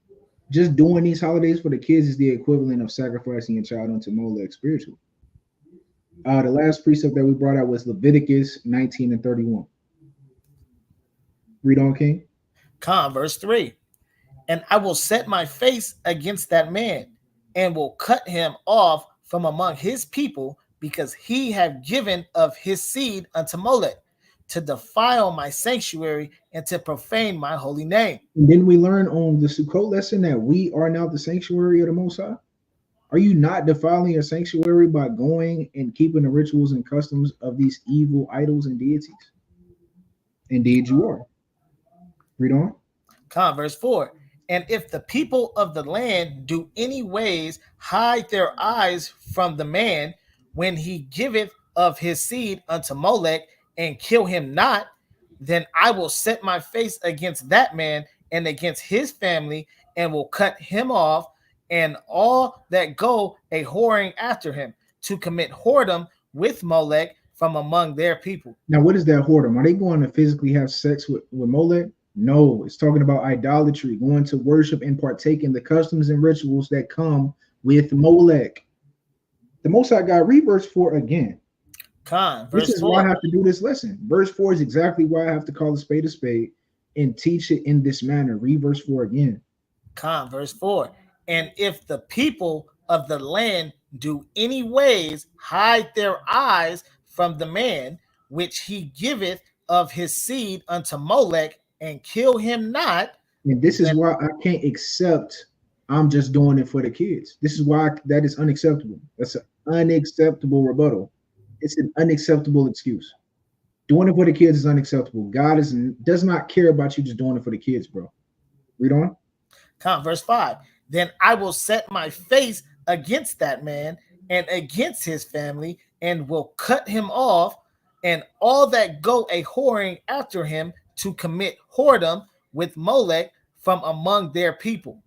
Just doing these holidays for the kids is the equivalent of sacrificing your child unto Molech spiritually. The last precept that we brought out was Leviticus 19 and 31. Read on, King. Verse 3. And I will set my face against that man, and will cut him off from among his people, because he have given of his seed unto Molech, to defile my sanctuary and to profane my holy name. And then we learn on the Sukkot lesson that we are now the sanctuary of the Most High. Are you not defiling your sanctuary by going and keeping the rituals and customs of these evil idols and deities? Indeed, you are. Read on. Verse 4. And if the people of the land do any ways hide their eyes from the man, when he giveth of his seed unto Molech, and kill him not, then I will set my face against that man and against his family, and will cut him off, and all that go a whoring after him, to commit whoredom with Molech from among their people. Now, what is that whoredom? Are they going to physically have sex with Molech? No, it's talking about idolatry, going to worship and partake in the customs and rituals that come with Molech. The Most High God, read verse 4 again. This is why I have to do this lesson. Verse 4 is exactly why I have to call a spade and teach it in this manner. Read verse 4 again. Verse 4. And if the people of the land do any ways hide their eyes from the man, which he giveth of his seed unto Molech, and kill him not. And this is why I can't accept I'm just doing it for the kids. This is why that is unacceptable. That's an unacceptable rebuttal. It's an unacceptable excuse. Doing it for the kids is unacceptable. God does not care about you just doing it for the kids, bro. Read on. Verse 5. Then I will set my face against that man and against his family, and will cut him off, and all that go a whoring after him, to commit whoredom with Molech from among their people.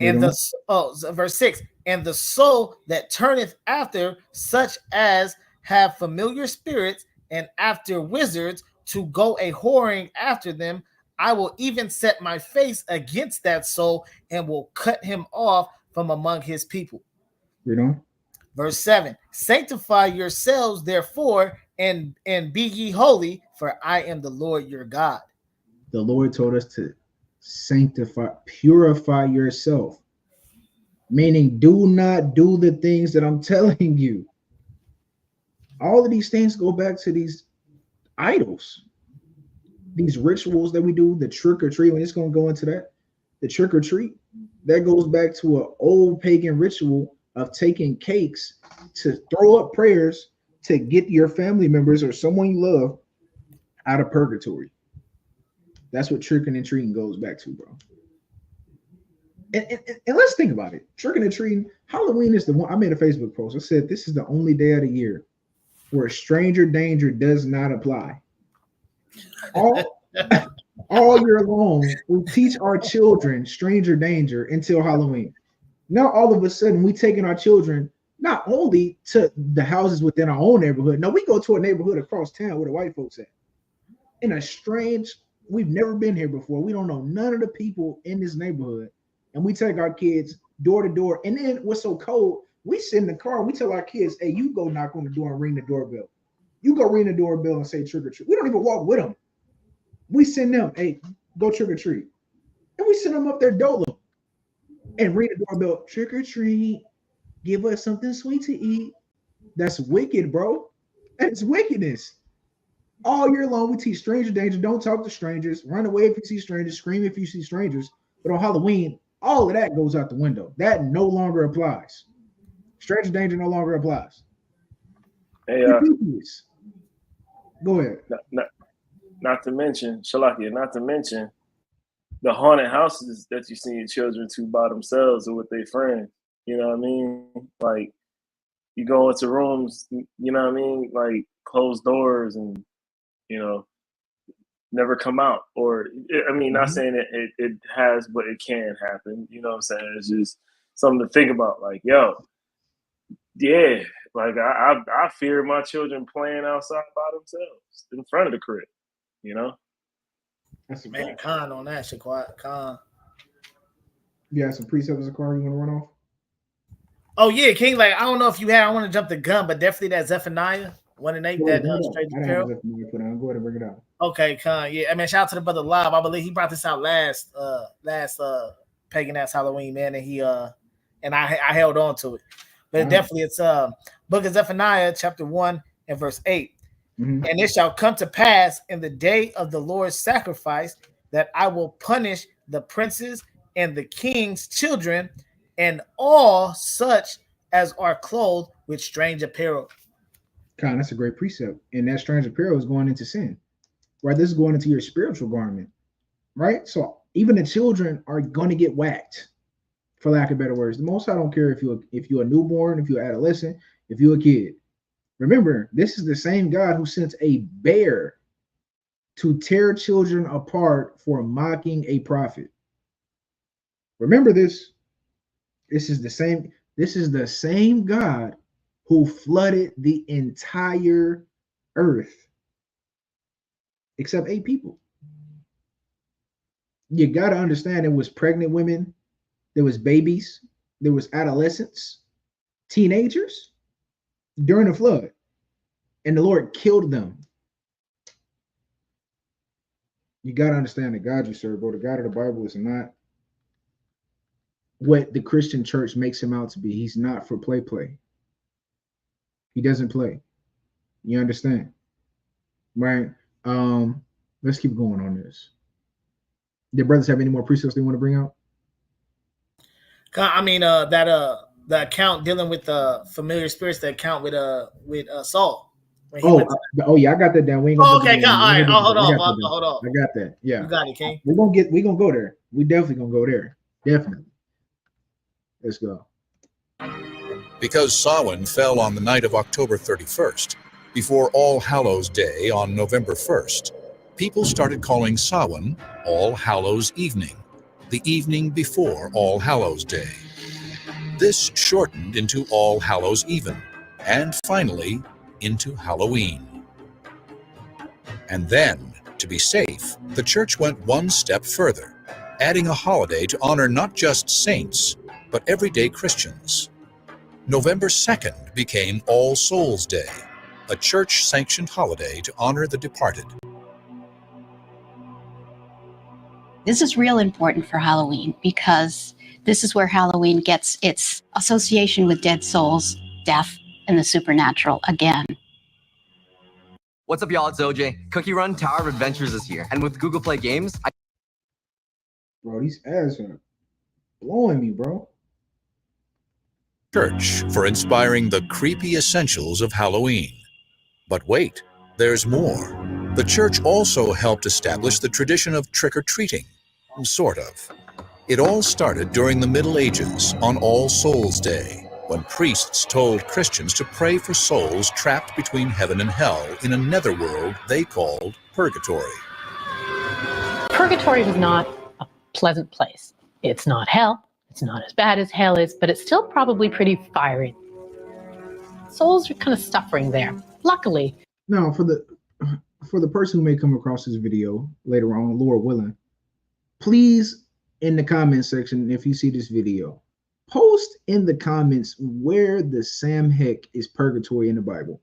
And verse 6. And the soul that turneth after such as have familiar spirits, and after wizards, to go a whoring after them, I will even set my face against that soul, and will cut him off from among his people. Read on. Verse 7, sanctify yourselves therefore and be ye holy, for I am the Lord your God. The Lord told us to sanctify, purify yourself, meaning do not do the things that I'm telling you. All of these things go back to these idols, these rituals that we do, the trick or treat. When it's going to go into that, the trick or treat, that goes back to an old pagan ritual of taking cakes to throw up prayers to get your family members or someone you love out of purgatory. That's what tricking and treating goes back to, bro. And let's think about it. Tricking and treating, Halloween is the one. I made a Facebook post. I said this is the only day of the year where stranger danger does not apply. All year long, we teach our children stranger danger until Halloween. Now, all of a sudden, we taking our children not only to the houses within our own neighborhood. No, we go to a neighborhood across town where the white folks at. In a strange, we've never been here before. We don't know none of the people in this neighborhood. And we take our kids door to door. And then what's so cold, we sit in the car and we tell our kids, hey, you go knock on the door and ring the doorbell. You go ring the doorbell and say trick or treat. We don't even walk with them. We send them, hey, go trick or treat. And we send them up there dolo and ring the doorbell, trick or treat, give us something sweet to eat. That's wicked, bro. That's wickedness. All year long, we teach stranger danger. Don't talk to strangers. Run away if you see strangers. Scream if you see strangers. But on Halloween, all of that goes out the window. That no longer applies. Stranger danger no longer applies. Hey, go ahead. Not to mention, Shalakia, not to mention the haunted houses that you send your children to by themselves or with their friends. You know what I mean? Like, you go into rooms, you know what I mean? Like, closed doors and, you know, never come out. Or, I mean, not saying it has, but it can happen. You know what I'm saying? It's just something to think about. Like, yo, yeah, like I fear my children playing outside by themselves in front of the crib, you know? That's a man con on that shit, quiet con. You have some precepts of car you want to run off? Oh yeah, King. Like, I don't know if you had, I want to jump the gun, but definitely that Zephaniah 1:8, that straight to peril. Go ahead and bring it out. Okay, con. Yeah, I mean, shout out to the brother Live. I believe he brought this out last pagan ass Halloween, man, and he and I held on to it. But definitely it's book of Zephaniah, chapter 1 and verse 8. Mm-hmm. And it shall come to pass in the day of the Lord's sacrifice that I will punish the princes and the king's children and all such as are clothed with strange apparel. God, that's a great precept. And that strange apparel is going into sin, right? This is going into your spiritual garment, right? So even the children are going to get whacked, for lack of better words. The Most High don't care if you're a newborn, if you're an adolescent, if you're a kid. Remember, this is the same God who sent a bear to tear children apart for mocking a prophet. Remember this. This is the same God who flooded the entire earth, except 8 people. You got to understand, it was pregnant women, there was babies, there was adolescents, teenagers during the flood, and the Lord killed them. You got to understand the God you serve, bro. The God of the Bible is not what the Christian church makes him out to be. He's not for play. He doesn't play. You understand? Right? Let's keep going on this. Did brothers have any more precepts they want to bring out? I mean, the account dealing with familiar spirits, the account with Saul. Yeah, I got that down. We ain't gonna okay, all right. Hold on. I got that. Yeah, you got it, King. We're gonna go there. We definitely gonna go there. Definitely. Let's go. Because Samhain fell on the night of October 31st, before All Hallows Day on November 1st, people started calling Samhain All Hallows Evening, the evening before All Hallows Day. This shortened into All Hallows Even, and finally into Halloween. And then, to be safe, the church went one step further, adding a holiday to honor not just saints, but everyday Christians. November 2nd became All Souls Day, a church-sanctioned holiday to honor the departed. This is real important for Halloween because this is where Halloween gets its association with dead souls, death, and the supernatural again. What's up, y'all? It's OJ. Cookie Run Tower of Adventures is here. And with Google Play Games, Bro, these ads are blowing me, bro. Church for inspiring the creepy essentials of Halloween. But wait, there's more. The church also helped establish the tradition of trick-or-treating, sort of. It all started during the Middle Ages on All Souls Day, when priests told Christians to pray for souls trapped between heaven and hell in a netherworld they called purgatory. Purgatory is not a pleasant place. It's not hell. It's not as bad as hell is, but it's still probably pretty fiery. Souls are kind of suffering there. Luckily. Now, for the person who may come across this video later on, Lord willing, please, in the comment section, if you see this video, post in the comments where the Sam heck is purgatory in the Bible.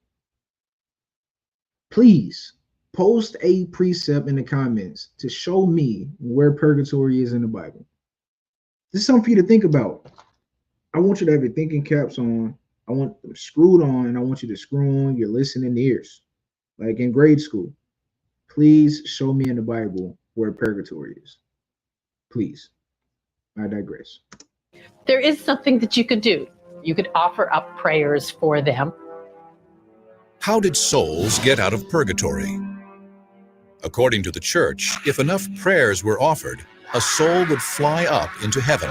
Please post a precept in the comments to show me where purgatory is in the Bible. This is something for you to think about. I want you to have your thinking caps on. I want them screwed on, and I want you to screw on your listening ears, like in grade school. Please show me in the Bible where purgatory is. Please. I digress. There is something that you could do. You could offer up prayers for them. How did souls get out of purgatory? According to the church, if enough prayers were offered, a soul would fly up into heaven.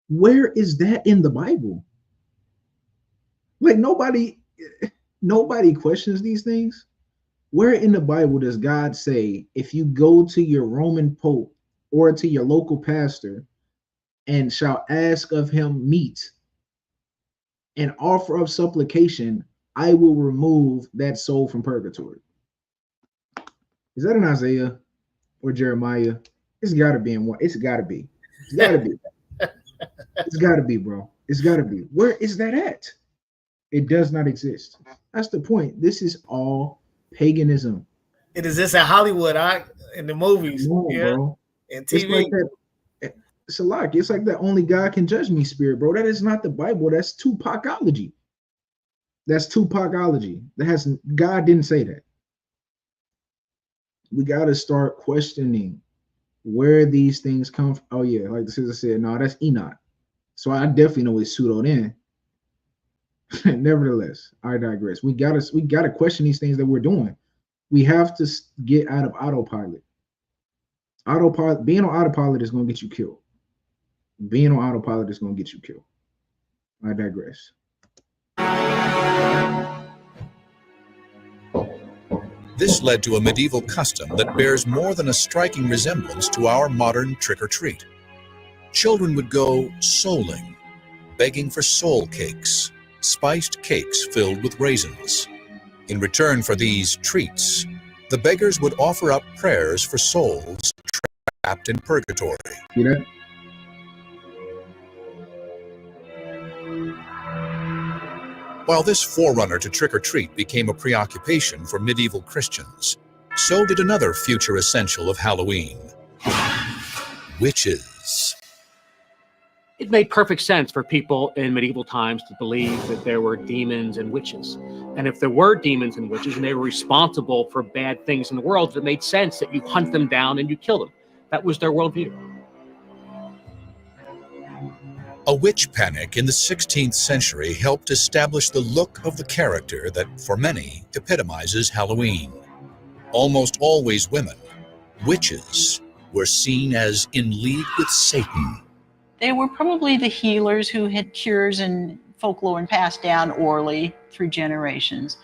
Where is that in the Bible? Like nobody questions these things. Where in the Bible does God say if you go to your Roman Pope or to your local pastor and shall ask of him meat and offer up supplication, I will remove that soul from purgatory? Is that in Isaiah or Jeremiah? It's got to be in one. It's got to be. It's got to be. It's got to be, bro. It's got to be. Where is that at? It does not exist. That's the point. This is all paganism. It exists in Hollywood, in the movies, No, bro. and TV. It's like that. It's a lie. It's like that only God can judge me spirit, bro. That is not the Bible. That's Tupacology. That's Tupacology. God didn't say that. We got to start questioning where these things come from. Oh yeah, like the sister said, no, that's Enoch. So I definitely know it's pseudoed in. Nevertheless, I digress. We gotta question these things that we're doing. We have to get out of autopilot. Being on autopilot is gonna get you killed. Being on autopilot is gonna get you killed. I digress. This led to a medieval custom that bears more than a striking resemblance to our modern trick-or-treat. Children would go souling, begging for soul cakes, spiced cakes filled with raisins. In return for these treats, the beggars would offer up prayers for souls trapped in purgatory. See that? While this forerunner to trick-or-treat became a preoccupation for medieval Christians, so did another future essential of Halloween: witches. It made perfect sense for people in medieval times to believe that there were demons and witches. And if there were demons and witches and they were responsible for bad things in the world, it made sense that you hunt them down and you kill them. That was their worldview. A witch panic in the 16th century helped establish the look of the character that, for many, epitomizes Halloween. Almost always women, witches were seen as in league with Satan. They were probably the healers who had cures and folklore and passed down orally through generations.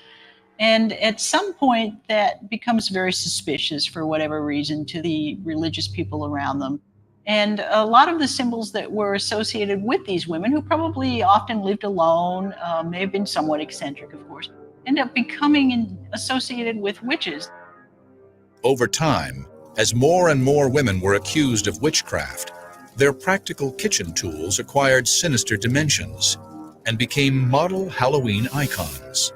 And at some point, that becomes very suspicious for whatever reason to the religious people around them. And a lot of the symbols that were associated with these women, who probably often lived alone, may have been somewhat eccentric, of course, end up becoming associated with witches. Over time, as more and more women were accused of witchcraft, Their practical kitchen tools acquired sinister dimensions and became model Halloween icons.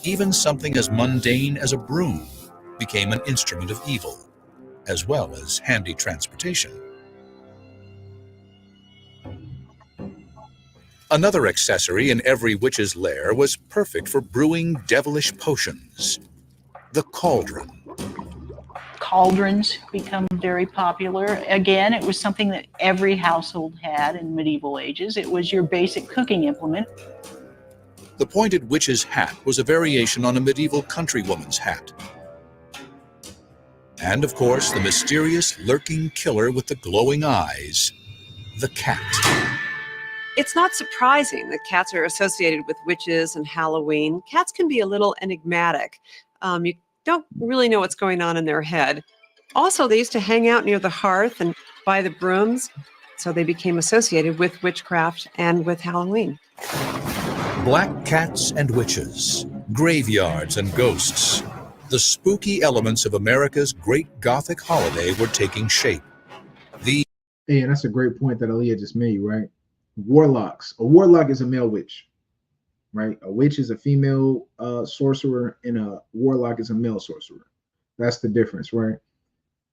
Even something as mundane as a broom became an instrument of evil, as well as handy transportation. Another accessory in every witch's lair was perfect for brewing devilish potions: the cauldron. Cauldrons become very popular. Again, it was something that every household had in medieval ages. It was your basic cooking implement. The pointed witch's hat was a variation on a medieval countrywoman's hat. And of course, the mysterious lurking killer with the glowing eyes, the cat. It's not surprising that cats are associated with witches and Halloween. Cats can be a little enigmatic. You don't really know what's going on in their head. Also, they used to hang out near the hearth and by the brooms, so they became associated with witchcraft and with Halloween. Black cats and witches, graveyards and ghosts. The spooky elements of America's great Gothic holiday were taking shape. Yeah, that's a great point that Aaliyah just made, right? Warlocks. A warlock is a male witch, right? A witch is a female sorcerer, and a warlock is a male sorcerer. That's the difference, right?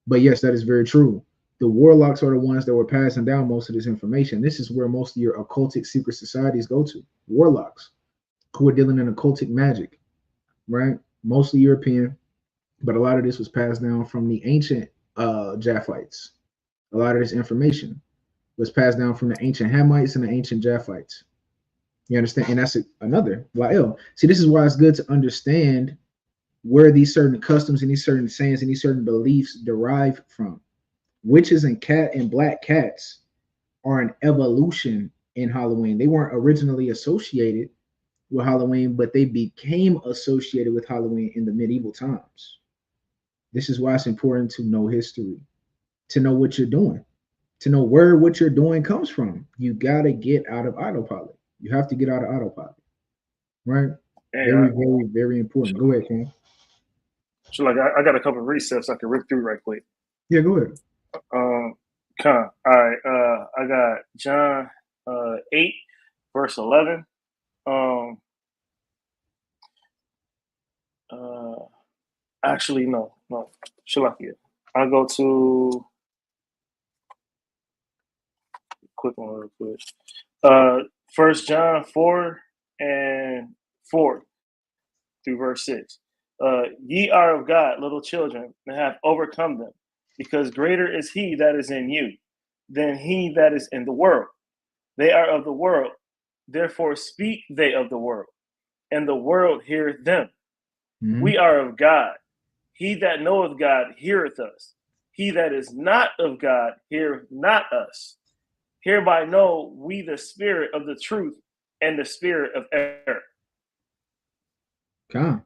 But yes, that is very true. The warlocks are the ones that were passing down most of this information. This is where most of your occultic secret societies go to. Warlocks who are dealing in occultic magic, right? Mostly European, but a lot of this was passed down from the ancient Japhites. A lot of this information was passed down from the ancient Hamites and the ancient Japhites. You understand? And that's another Lael. See, this is why it's good to understand where these certain customs and these certain sayings and these certain beliefs derive from. Witches and black cats are an evolution in Halloween. They weren't originally associated with Halloween, but they became associated with Halloween in the medieval times. This is why it's important to know history, to know what you're doing, to know where what you're doing comes from. You got to get out of autopilot. You have to get out of autopilot, right? Hey, very, very important. Go ahead, Ken. So, like, I got a couple of recepts I can rip through right quick. Yeah, go ahead. All right. I got John 8, verse 11. Actually, no. Shalakia. I'll go to quick one real quick. 1 John 4 and 4 through verse 6. Ye are of God, little children, and have overcome them, because greater is he that is in you than he that is in the world. They are of the world, therefore speak they of the world, and the world heareth them. Mm-hmm. We are of God. He that knoweth God heareth us. He that is not of God heareth not us. Hereby know we the spirit of the truth and the spirit of error. God.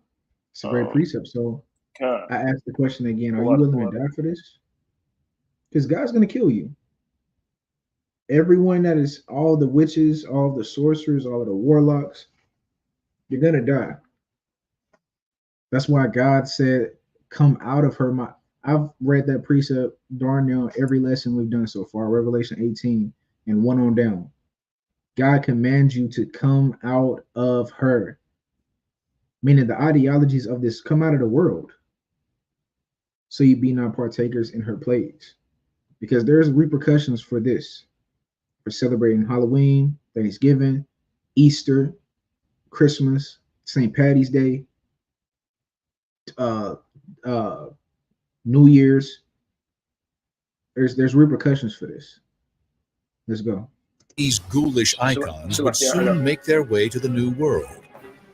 It's a great precept. So I asked the question again, are you willing to die for this? Because God's going to kill you. Everyone that is all the witches, all the sorcerers, all of the warlocks, you're going to die. That's why God said, come out of her mouth. I've read that precept darn near every lesson we've done so far, Revelation 18 and 1 on down. God commands you to come out of her. Meaning the ideologies of this come out of the world, so you be not partakers in her plagues, because there's repercussions for this, for celebrating Halloween, Thanksgiving, Easter, Christmas, St. Patty's Day, New Year's. There's repercussions for this. Let's go. These ghoulish icons would soon make their way to the New World,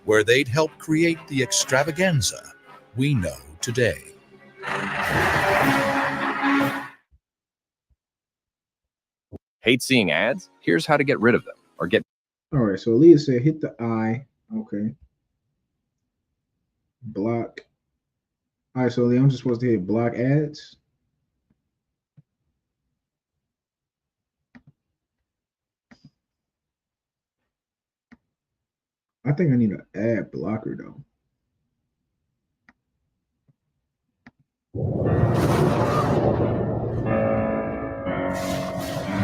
where they'd help create the extravaganza we know today. Hate seeing ads? Here's how to get rid of them, or get... All right, so Leah said hit the I. Okay. Block. All right, so Leah, I'm just supposed to hit block ads. I think I need an ad blocker though.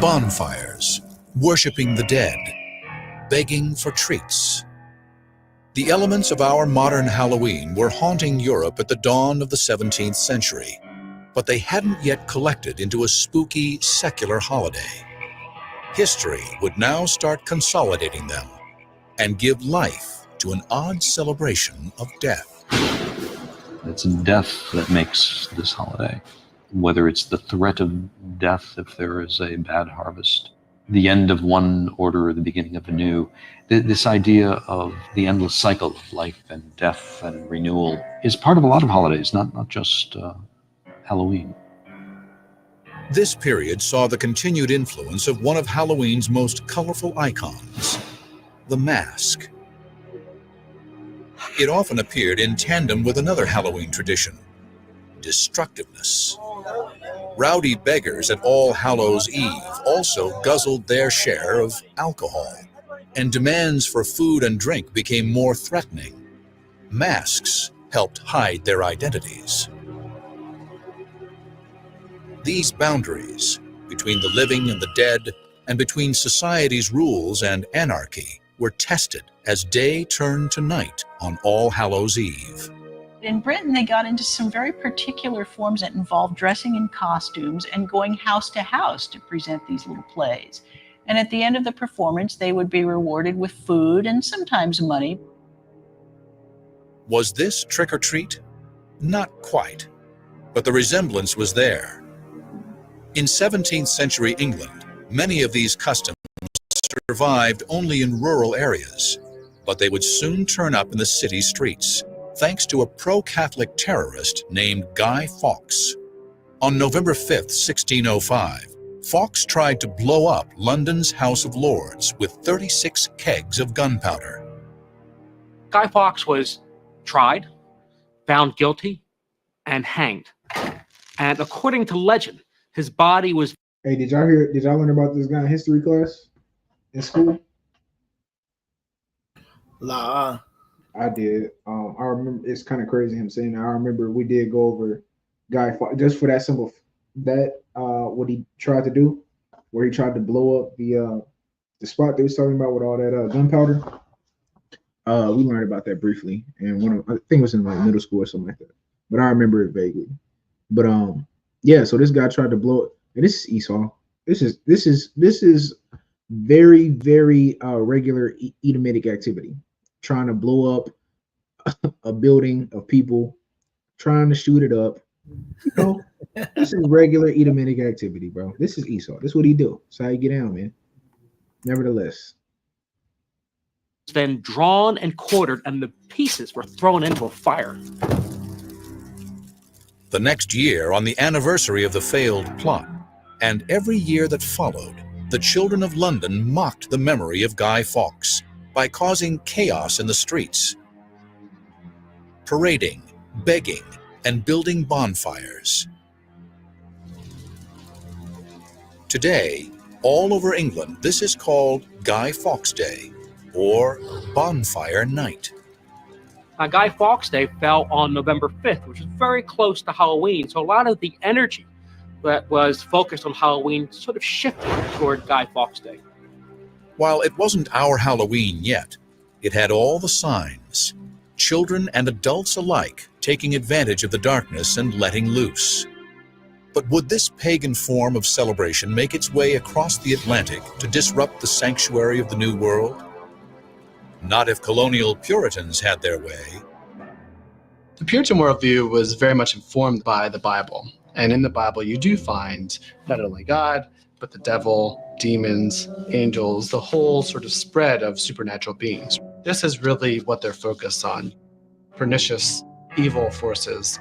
bonfires, worshiping the dead, begging for treats. The elements of our modern Halloween were haunting Europe at the dawn of the 17th century, but they hadn't yet collected into a spooky, secular holiday. History would now start consolidating them and give life to an odd celebration of death. It's death that makes this holiday. Whether it's the threat of death if there is a bad harvest, the end of one order or the beginning of a new, this idea of the endless cycle of life and death and renewal is part of a lot of holidays, not just Halloween. This period saw the continued influence of one of Halloween's most colorful icons, the mask. It often appeared in tandem with another Halloween tradition, destructiveness. Rowdy beggars at All Hallows Eve also guzzled their share of alcohol, and demands for food and drink became more threatening. Masks helped hide their identities. These boundaries between the living and the dead, and between society's rules and anarchy, were tested as day turned to night on All Hallows Eve. In Britain, they got into some very particular forms that involved dressing in costumes and going house to house to present these little plays. And at the end of the performance, they would be rewarded with food and sometimes money. Was this trick or treat? Not quite, but the resemblance was there. In 17th century England, many of these customs survived only in rural areas, but they would soon turn up in the city streets, thanks to a pro-Catholic terrorist named Guy Fawkes. On November 5th, 1605, Fawkes tried to blow up London's House of Lords with 36 kegs of gunpowder. Guy Fawkes was tried, found guilty, and hanged. And according to legend, his body was... Hey, did y'all learn about this guy in history class in school? Nah. I did. I remember, it's kind of crazy him saying that. I remember we did go over Guy Fawkes just for that simple, that what he tried to do, where he tried to blow up the spot they was talking about with all that gunpowder. We learned about that briefly, and I think it was in like middle school or something like that. But I remember it vaguely. But yeah. So this guy tried to blow it, and this is Esau. This is very, very regular Edomitic activity. Trying to blow up a building of people, trying to shoot it up. You know, this is regular Edomitic activity, bro. This is Esau. This is what he do. That's how you get down, man. Nevertheless. Then drawn and quartered, and the pieces were thrown into a fire. The next year, on the anniversary of the failed plot, and every year that followed, the children of London mocked the memory of Guy Fawkes by causing chaos in the streets, parading, begging, and building bonfires. Today, all over England, this is called Guy Fawkes Day, or Bonfire Night. Now, Guy Fawkes Day fell on November 5th, which is very close to Halloween, so a lot of the energy that was focused on Halloween sort of shifted toward Guy Fawkes Day. While it wasn't our Halloween yet, it had all the signs. Children and adults alike taking advantage of the darkness and letting loose. But would this pagan form of celebration make its way across the Atlantic to disrupt the sanctuary of the New World? Not if colonial Puritans had their way. The Puritan worldview was very much informed by the Bible. And in the Bible, you do find not only God, but the devil, demons, angels, the whole sort of spread of supernatural beings. This is really what they're focused on, pernicious, evil forces.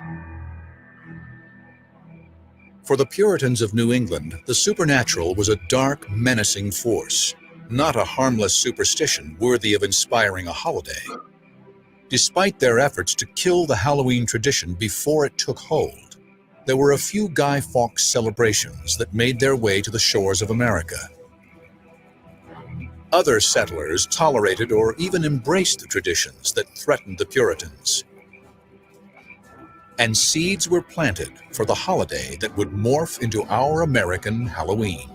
For the Puritans of New England, the supernatural was a dark, menacing force, not a harmless superstition worthy of inspiring a holiday. Despite their efforts to kill the Halloween tradition before it took hold, there were a few Guy Fawkes celebrations that made their way to the shores of America. Other settlers tolerated or even embraced the traditions that threatened the Puritans. And seeds were planted for the holiday that would morph into our American Halloween.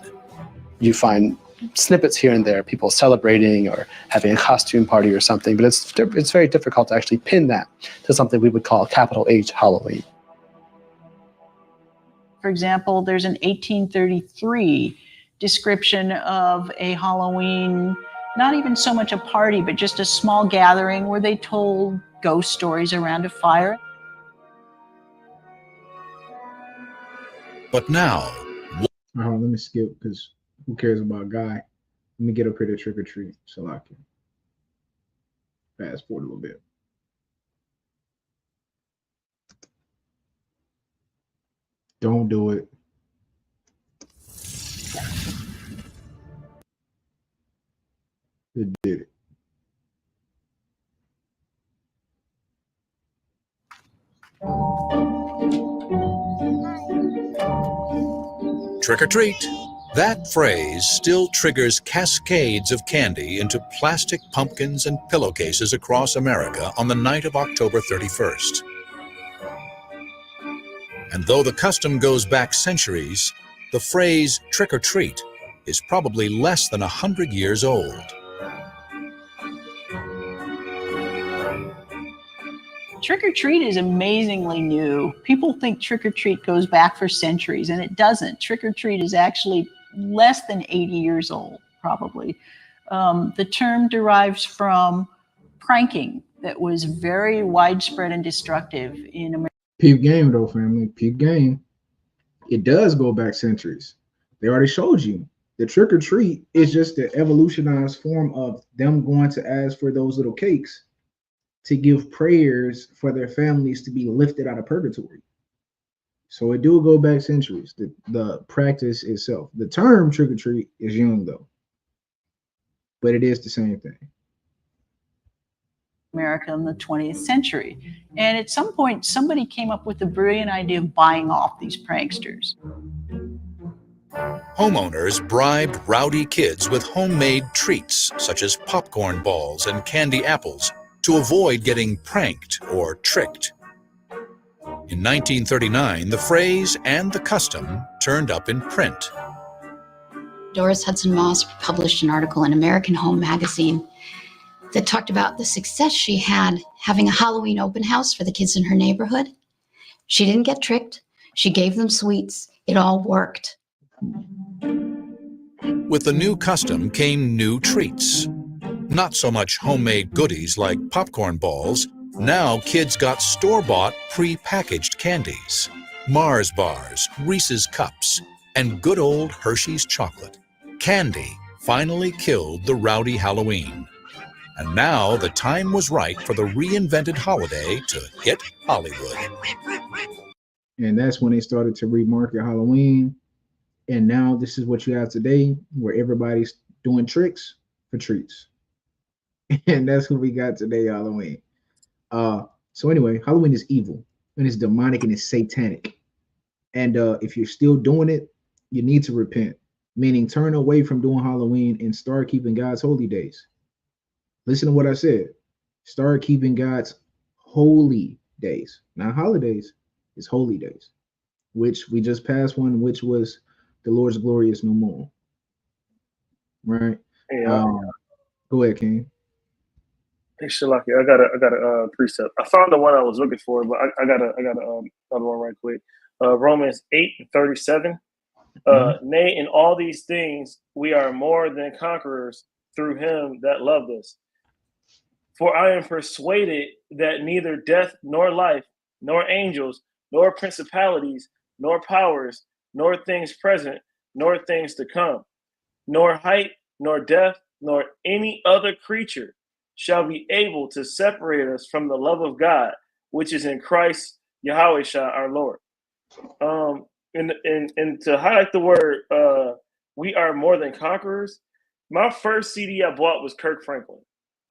you find snippets here and there, people celebrating or having a costume party or something, but it's very difficult to actually pin that to something we would call capital H Halloween. For example, there's an 1833 description of a Halloween, not even so much a party, but just a small gathering where they told ghost stories around a fire. But now, let me skip because who cares about Guy? Let me get up here to trick or treat so I can fast forward a little bit. Don't do it. It did it. trick or treat. That phrase still triggers cascades of candy into plastic pumpkins and pillowcases across America on the night of October 31st. And though the custom goes back centuries, the phrase trick or treat is probably less than 100 years old. Trick or treat is amazingly new. People think trick or treat goes back for centuries, and it doesn't. Trick or treat is actually less than 80 years old, probably. The term derives from pranking that was very widespread and destructive in America. Peep game, though, family. Peep game. It does go back centuries. They already showed you. The trick or treat is just the evolutionized form of them going to ask for those little cakes to give prayers for their families to be lifted out of purgatory. So it do go back centuries, the practice itself. The term trick or treat is young though, but it is the same thing. America in the 20th century. And at some point, somebody came up with the brilliant idea of buying off these pranksters. Homeowners bribed rowdy kids with homemade treats such as popcorn balls and candy apples to avoid getting pranked or tricked. In 1939, the phrase and the custom turned up in print. Doris Hudson Moss published an article in American Home magazine that talked about the success she had having a Halloween open house for the kids in her neighborhood. She didn't get tricked. She gave them sweets. It all worked. With the new custom came new treats. Not so much homemade goodies like popcorn balls. Now kids got store-bought, pre-packaged candies. Mars bars, Reese's cups, and good old Hershey's chocolate. Candy finally killed the rowdy Halloween. And now the time was right for the reinvented holiday to hit Hollywood. And that's when they started to remarket Halloween. And now this is what you have today, where everybody's doing tricks for treats. And that's what we got today, Halloween. So anyway, Halloween is evil and it's demonic and it's satanic. And if you're still doing it, you need to repent, meaning turn away from doing Halloween and start keeping God's holy days. Listen to what I said. Start keeping God's holy days, not holidays. It's holy days, which we just passed one, which was the Lord's glorious new moon. Right? Yeah. Go ahead, King. Hey, Shalaki, I got a precept. I found the one I was looking for, but I got another one right quick. Romans 8:37. Nay, in all these things we are more than conquerors through him that loved us. For I am persuaded that neither death nor life, nor angels, nor principalities, nor powers, nor things present, nor things to come, nor height, nor depth, nor any other creature shall be able to separate us from the love of God, which is in Christ Yahweh our Lord. And to highlight the word, we are more than conquerors. My first CD I bought was Kirk Franklin,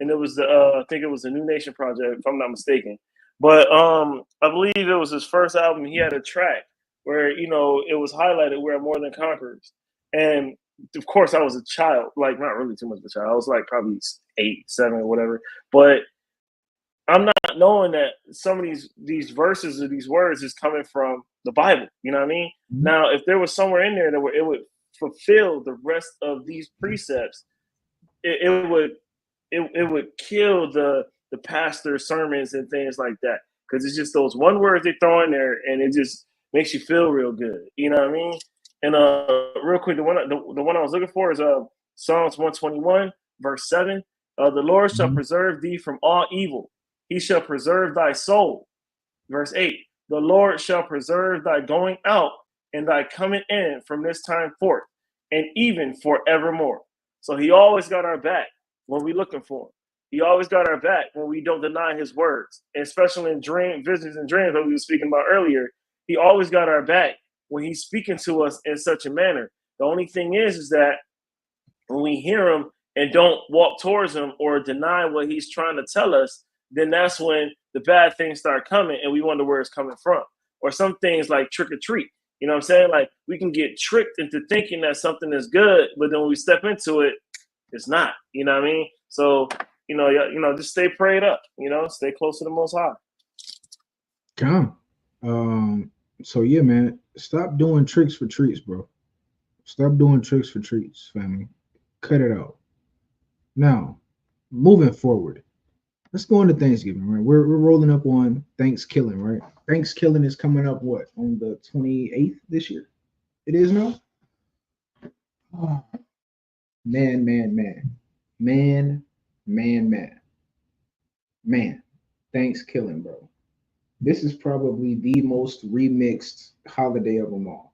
and it was I think it was the New Nation Project, if I'm not mistaken. But I believe it was his first album. He had a track where it was highlighted, "We are more than conquerors," and of course, I was a child, like not really too much of a child. I was like probably 8, 7, or whatever. But I'm not knowing that some of these verses or these words is coming from the Bible. You know what I mean? Mm-hmm. Now, if there was somewhere in there that where it would fulfill the rest of these precepts, it would kill the pastor sermons and things like that, because it's just those one words they throw in there and it just makes you feel real good. You know what I mean? And real quick, the one I was looking for is Psalms 121 verse 7. The Lord shall preserve thee from all evil. He shall preserve thy soul. Verse 8. The Lord shall preserve thy going out and thy coming in from this time forth, and even forevermore. So he always got our back when we looking for him. He always got our back when we don't deny his words, and especially in visions and dreams that we were speaking about earlier. He always got our back when he's speaking to us in such a manner. The only thing is that when we hear him and don't walk towards him or deny what he's trying to tell us, then that's when the bad things start coming and we wonder where it's coming from. Or some things like trick or treat. You know what I'm saying? Like, we can get tricked into thinking that something is good, but then when we step into it, it's not. You know what I mean? So, just stay prayed up, stay close to the Most High. Come. So yeah, man, stop doing tricks for treats, bro. Stop doing tricks for treats, family. Cut it out. Now, moving forward, let's go into Thanksgiving, right? We're rolling up on Thanksgiving, right? Thanksgiving is coming up, what, on the 28th this year? It is now? Oh. Man. Thanksgiving, bro. This is probably the most remixed holiday of them all.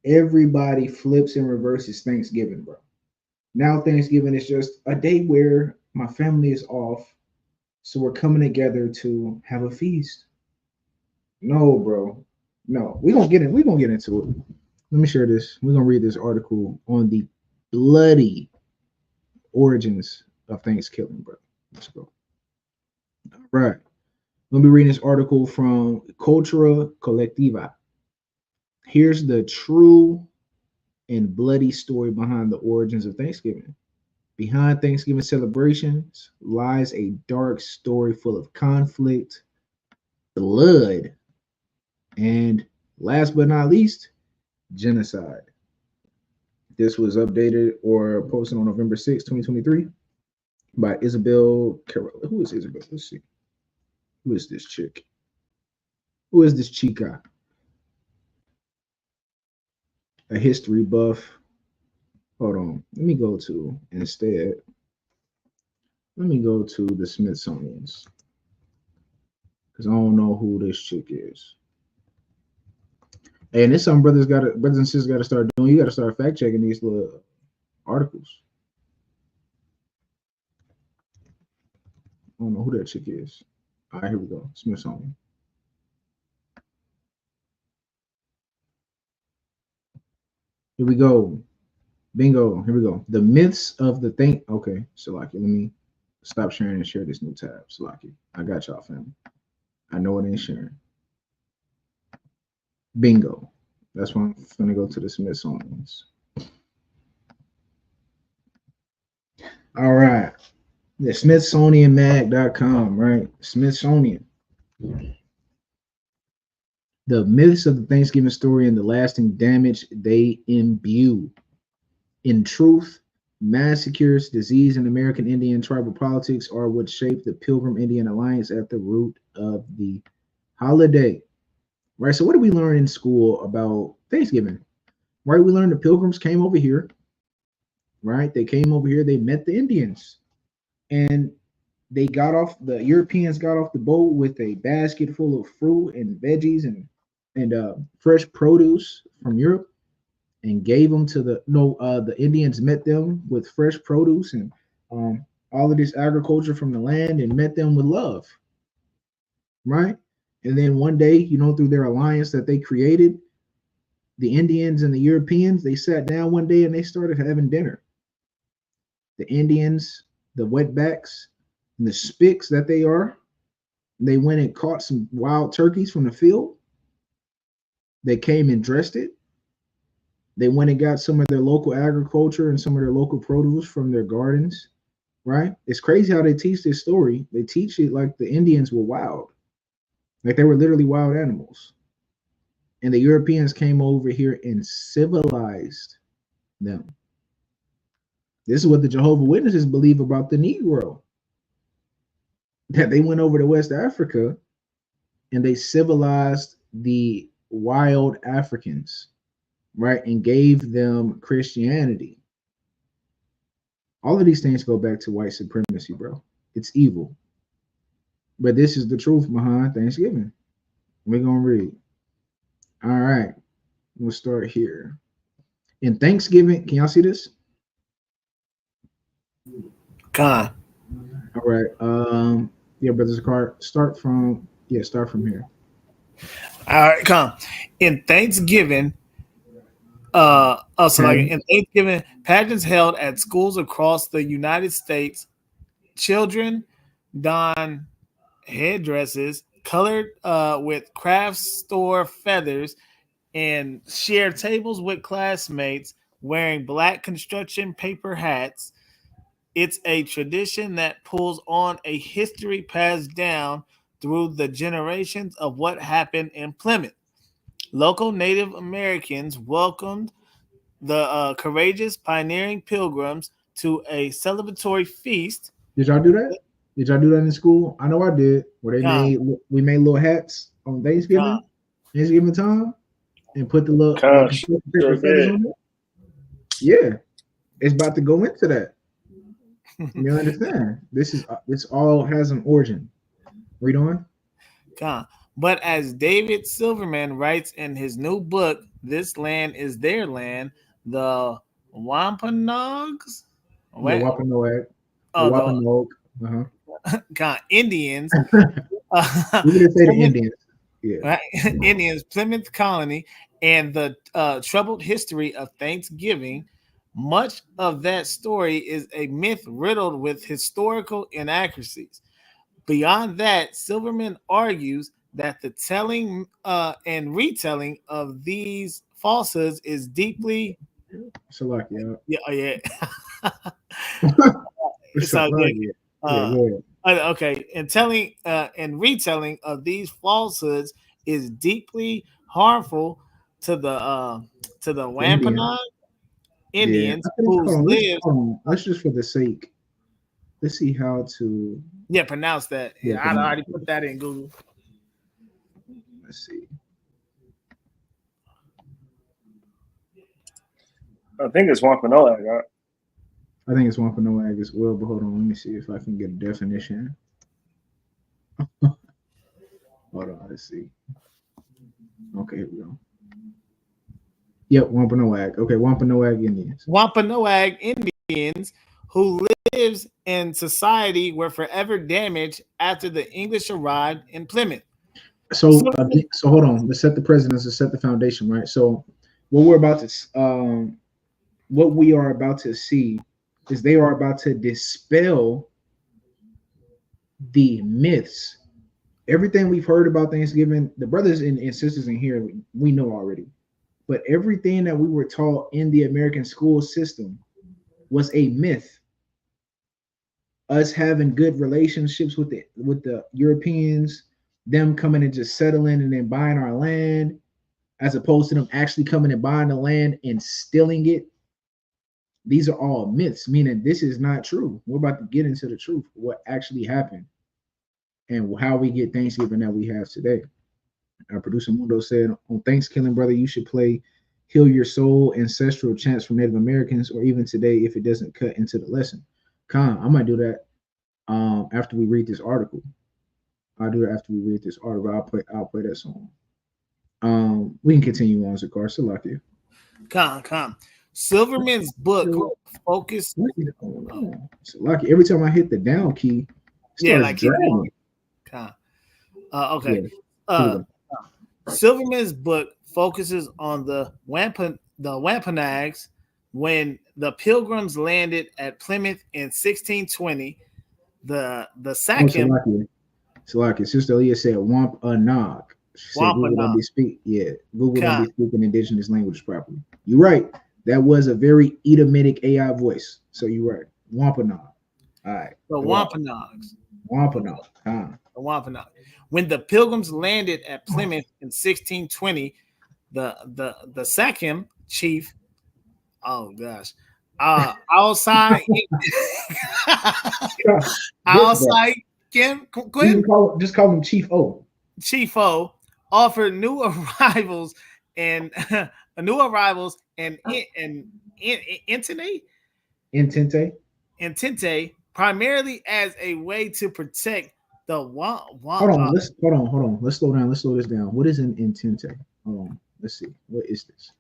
Everybody flips and reverses Thanksgiving, bro. Now Thanksgiving is just a day where my family is off, so we're coming together to have a feast. No, bro. No. We're gonna get into it. Let me share this. We're gonna read this article on the bloody origins of Thanksgiving, bro. Let's go. All right. We'll be reading this article from Cultura Colectiva. Here's the true and bloody story behind the origins of Thanksgiving. Behind Thanksgiving celebrations lies a dark story full of conflict, blood, and last but not least, genocide. This was updated or posted on November 6, 2023 by Isabel Carroll. Who is Isabel? Let's see. Who is this chick? Who is this chica? A history buff. Hold on. Let me go to the Smithsonian's, because I don't know who this chick is. And it's something brothers and sisters got to start doing. You got to start fact checking these little articles. I don't know who that chick is. All right, here we go. Smithsonian. Here we go. Bingo. Here we go. The myths of the thing. Okay, Salaki, let me stop sharing and share this new tab. Salaki, I got y'all, family. I know it ain't sharing. Bingo. That's why I'm going to go to the Smithsonian's. All right. The SmithsonianMag.com, right? Smithsonian. The myths of the Thanksgiving story and the lasting damage they imbue. In truth, massacres, disease, and American Indian tribal politics are what shaped the Pilgrim Indian Alliance at the root of the holiday. Right? So what did we learn in school about Thanksgiving? Right? We learned the Pilgrims came over here. Right? They came over here. They met the Indians. And the Europeans got off the boat with a basket full of fruit and veggies and fresh produce from Europe, and gave them to the Indians met them with fresh produce and all of this agriculture from the land, and met them with love, right? And then one day, through their alliance that they created, the Indians and the Europeans, they sat down one day and they started having dinner. The Indians, the wetbacks, and the spics that they are, they went and caught some wild turkeys from the field. They came and dressed it. They went and got some of their local agriculture and some of their local produce from their gardens, right? It's crazy how they teach this story. They teach it like the Indians were wild, like they were literally wild animals. And the Europeans came over here and civilized them. This is what the Jehovah Witnesses believe about the Negro. That they went over to West Africa and they civilized the wild Africans, right? And gave them Christianity. All of these things go back to white supremacy, bro. It's evil. But this is the truth behind Thanksgiving. We're going to read. All right. We'll start here. In Thanksgiving, can y'all see this? Con. All right. Yeah, Brother Zakar, start from here. All right, come. In Thanksgiving, in Thanksgiving, pageants held at schools across the United States, children don headdresses colored with craft store feathers and share tables with classmates wearing black construction paper hats. It's a tradition that pulls on a history passed down through the generations of what happened in Plymouth. Local Native Americans welcomed the courageous pioneering pilgrims to a celebratory feast. Did y'all do that? Did y'all do that in school? I know I did. Where we made little hats on Thanksgiving time, and put the little paper feathers on it. Yeah, it's about to go into that. You understand? This all has an origin. Read on. But as David Silverman writes in his new book, This Land is Their Land, the Wampanoags? The Wampanoag. Indians. We didn't say the Indians. Yeah. Right? Indians, Plymouth Colony, and the troubled history of Thanksgiving. Much of that story is a myth riddled with historical inaccuracies. Beyond that, Silverman argues that the telling and retelling of these falsehoods is deeply. Yeah. It's all good. Okay, and telling and retelling of these falsehoods is deeply harmful to the Wampanoag Indians who live. Let's just for the sake. Let's see how to. Yeah, pronounce that. Yeah, I already put that in Google. Let's see. I think it's Wampanoag. Right? I think it's Wampanoag as well, but hold on. Let me see if I can get a definition. Hold on. Let's see. Okay, here we go. Yep, Wampanoag. Okay, Wampanoag Indians. Wampanoag Indians who lives in society were forever damaged after the English arrived in Plymouth. So hold on. Let's set the precedence. Let's set the foundation, right? So what we are about to see is they are about to dispel the myths. Everything we've heard about Thanksgiving, the brothers and sisters in here, we know already. But everything that we were taught in the American school system was a myth. Us having good relationships with the Europeans, them coming and just settling and then buying our land, as opposed to them actually coming and buying the land and stealing it. These are all myths, meaning this is not true. We're about to get into the truth, what actually happened, and how we get Thanksgiving that we have today. Our producer Mundo said, on Thanksgiving, brother, you should play Heal Your Soul ancestral chants from Native Americans, or even today if it doesn't cut into the lesson. I might do that after we read this article. I'll do it after we read this article. I'll play that song. We can continue on, Zakar. Salakia. Silverman's book focused. Salakia. Every time I hit the down key, dragging. Okay. Yeah. Silverman's book focuses on the Wampanoags when the Pilgrims landed at Plymouth in 1620. The second. Salakia. Sister Leah said Wampanoag. She said Google don't be speaking indigenous languages properly. You're right. That was a very Edomitic AI voice. So you're right. Wampanoag. All right. The Wampanoags. Wampanoag. The Wampanoag. When the Pilgrims landed at Plymouth in 1620, the second chief Oh gosh. Outside outside Kim Quinn, just call him Chief O. Chief O offered new arrivals and Intente primarily as a way to protect the Hold on. Let's slow down. Let's slow this down. What is an Intente? Hold on. Let's see. What is this?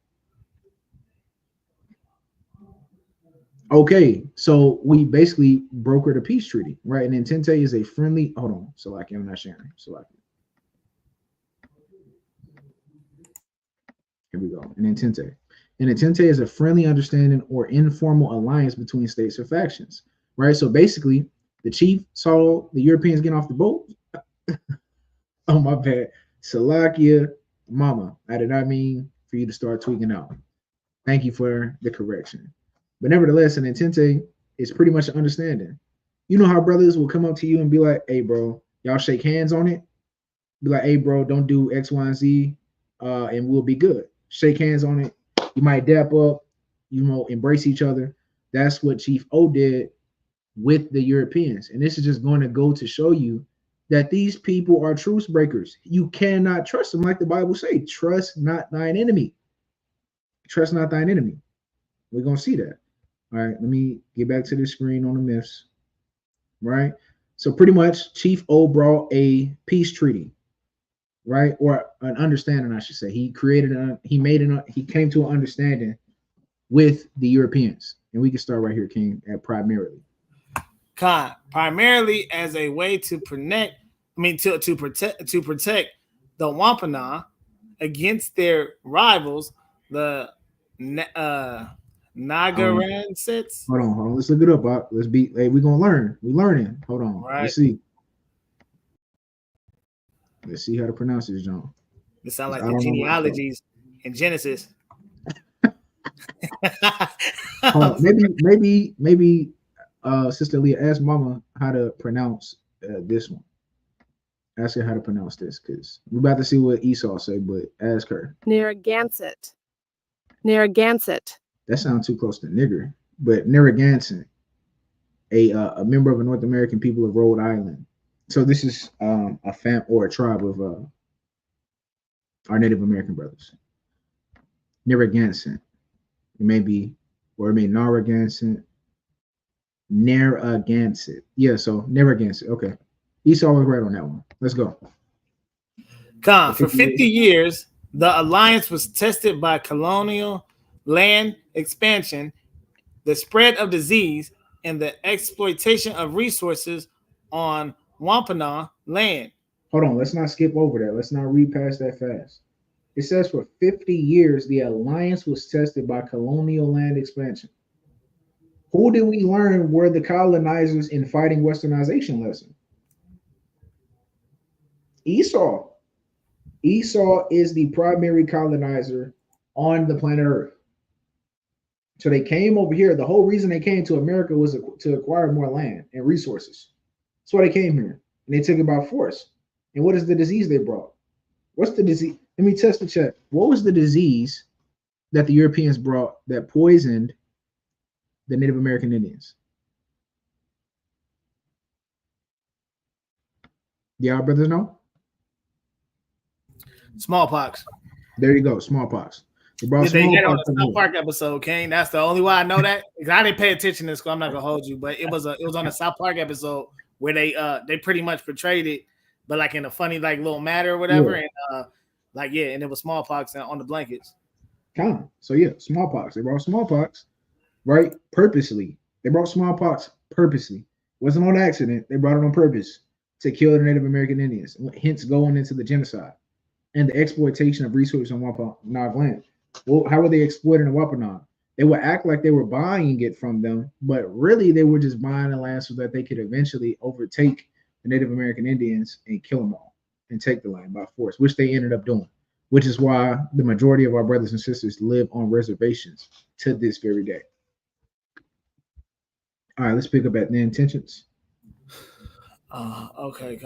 Okay, so we basically brokered a peace treaty, right? An Intente is a friendly. Hold on. So like I'm not sharing. So like. Here we go. An Intente. An Intente is a friendly understanding or informal alliance between states or factions, right? So basically, the chief saw the Europeans getting off the boat. Oh, my bad. Salakia, mama. I did not mean for you to start tweaking out. Thank you for the correction. But nevertheless, an Intente is pretty much an understanding. You know how brothers will come up to you and be like, hey, bro, y'all shake hands on it? Be like, hey, bro, don't do X, Y, and Z, and we'll be good. Shake hands on it. You might dap up, embrace each other. That's what Chief O did with the Europeans. And this is just going to go to show you that these people are truce breakers. You cannot trust them, like the Bible say. Trust not thine enemy. Trust not thine enemy. We're going to see that. All right, let me get back to the screen on the myths. Right? So pretty much Chief O brought a peace treaty, right? Or an understanding, I should say. He came to an understanding with the Europeans. And we can start right here, King, at primarily. Primarily as a way to protect the Wampanoag against their rivals, the Nagarandsets. Hold on. Let's look it up. We're gonna learn. We're learning. Hold on. Right. Let's see how to pronounce this, John. It sounds like the genealogies in Genesis. Maybe Sister Leah, ask Mama how to pronounce this one. Ask her how to pronounce this, because we're about to see what Esau say, but ask her. Narragansett. That sounds too close to nigger, but Narragansett, a member of a North American people of Rhode Island. So this is a fam or a tribe of our Native American brothers. Narragansett. It may be, or it may Narragansett. Narragansett. Yeah, so Narragansett. Okay. Esau was right on that one. Let's go. For 50 years, the alliance was tested by colonial land expansion, the spread of disease, and the exploitation of resources on Wampanoag land. Hold on, let's not skip over that. Let's not read past that fast. It says for 50 years, the alliance was tested by colonial land expansion. Who did we learn were the colonizers in fighting westernization lesson? Esau. Esau is the primary colonizer on the planet Earth. So they came over here. The whole reason they came to America was to acquire more land and resources. That's why they came here. And they took it by force. And what is the disease they brought? What's the disease? Let me test the check. What was the disease that the Europeans brought that poisoned the Native American Indians? Y'all brothers know? Smallpox. There you go, smallpox. They get on the South Park episode, King. That's the only why I know that. I didn't pay attention to this, so I'm not gonna hold you. But it was on the South Park episode where they pretty much portrayed it, but like in a funny like little matter or whatever, yeah. And it was smallpox on the blankets. So yeah, smallpox. They brought smallpox, right? Purposely. They brought smallpox purposely. It wasn't on accident. They brought it on purpose to kill the Native American Indians, hence going into the genocide and the exploitation of resources on Wampanoag land. Well, how were they exploiting the Wampanoag? They would act like they were buying it from them, but really they were just buying the land so that they could eventually overtake the Native American Indians and kill them all and take the land by force, which they ended up doing, which is why the majority of our brothers and sisters live on reservations to this very day. All right, let's pick up at the intentions. Okay,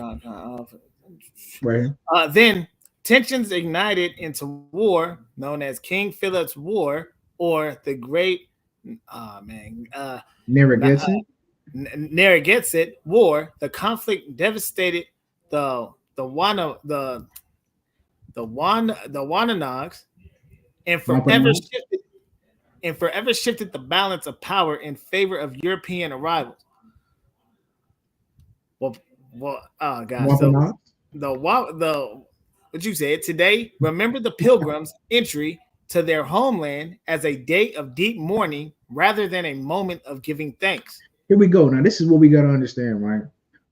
right here. Then tensions ignited into war known as King Philip's War, or the great Narragansett War, the conflict devastated the Wananogs and forever shifted the balance of power in favor of European arrivals. Well, oh gosh. So the what you said today, remember the Pilgrims' entry to their homeland as a day of deep mourning rather than a moment of giving thanks. Here we go. Now, this is what we got to understand, right?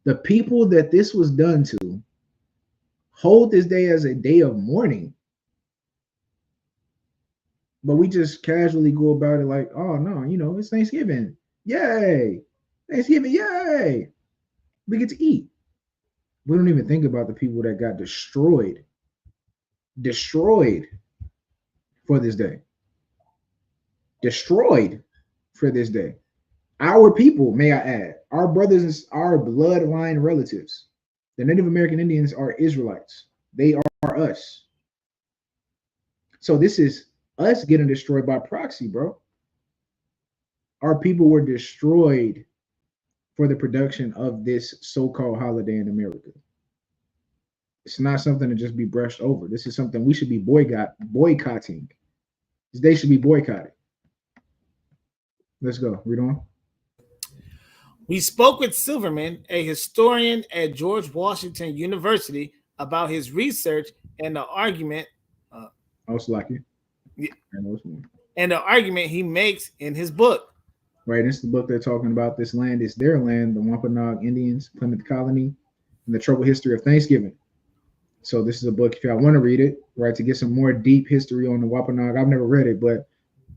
The people that this was done to hold this day as a day of mourning. But we just casually go about it like, oh, no, you know, it's Thanksgiving. Yay. Thanksgiving. Yay. We get to eat. We don't even think about the people that got destroyed for this day. Destroyed for this day. Our people, may I add, our brothers and our bloodline relatives. The Native American Indians are Israelites. They are us. So this is us getting destroyed by proxy, bro. Our people were destroyed for the production of this so-called holiday in America. It's not something to just be brushed over. This is something we should be boycotting. This day should be boycotted. Let's go. Read on. We spoke with Silverman, a historian at George Washington University, about his research and the argument. And the argument he makes in his book. Right, this is the book they're talking about. This land is their land, the Wampanoag Indians, Plymouth Colony, and the troubled history of Thanksgiving. So this is a book, if y'all want to read it, right, to get some more deep history on the Wampanoag. I've never read it, but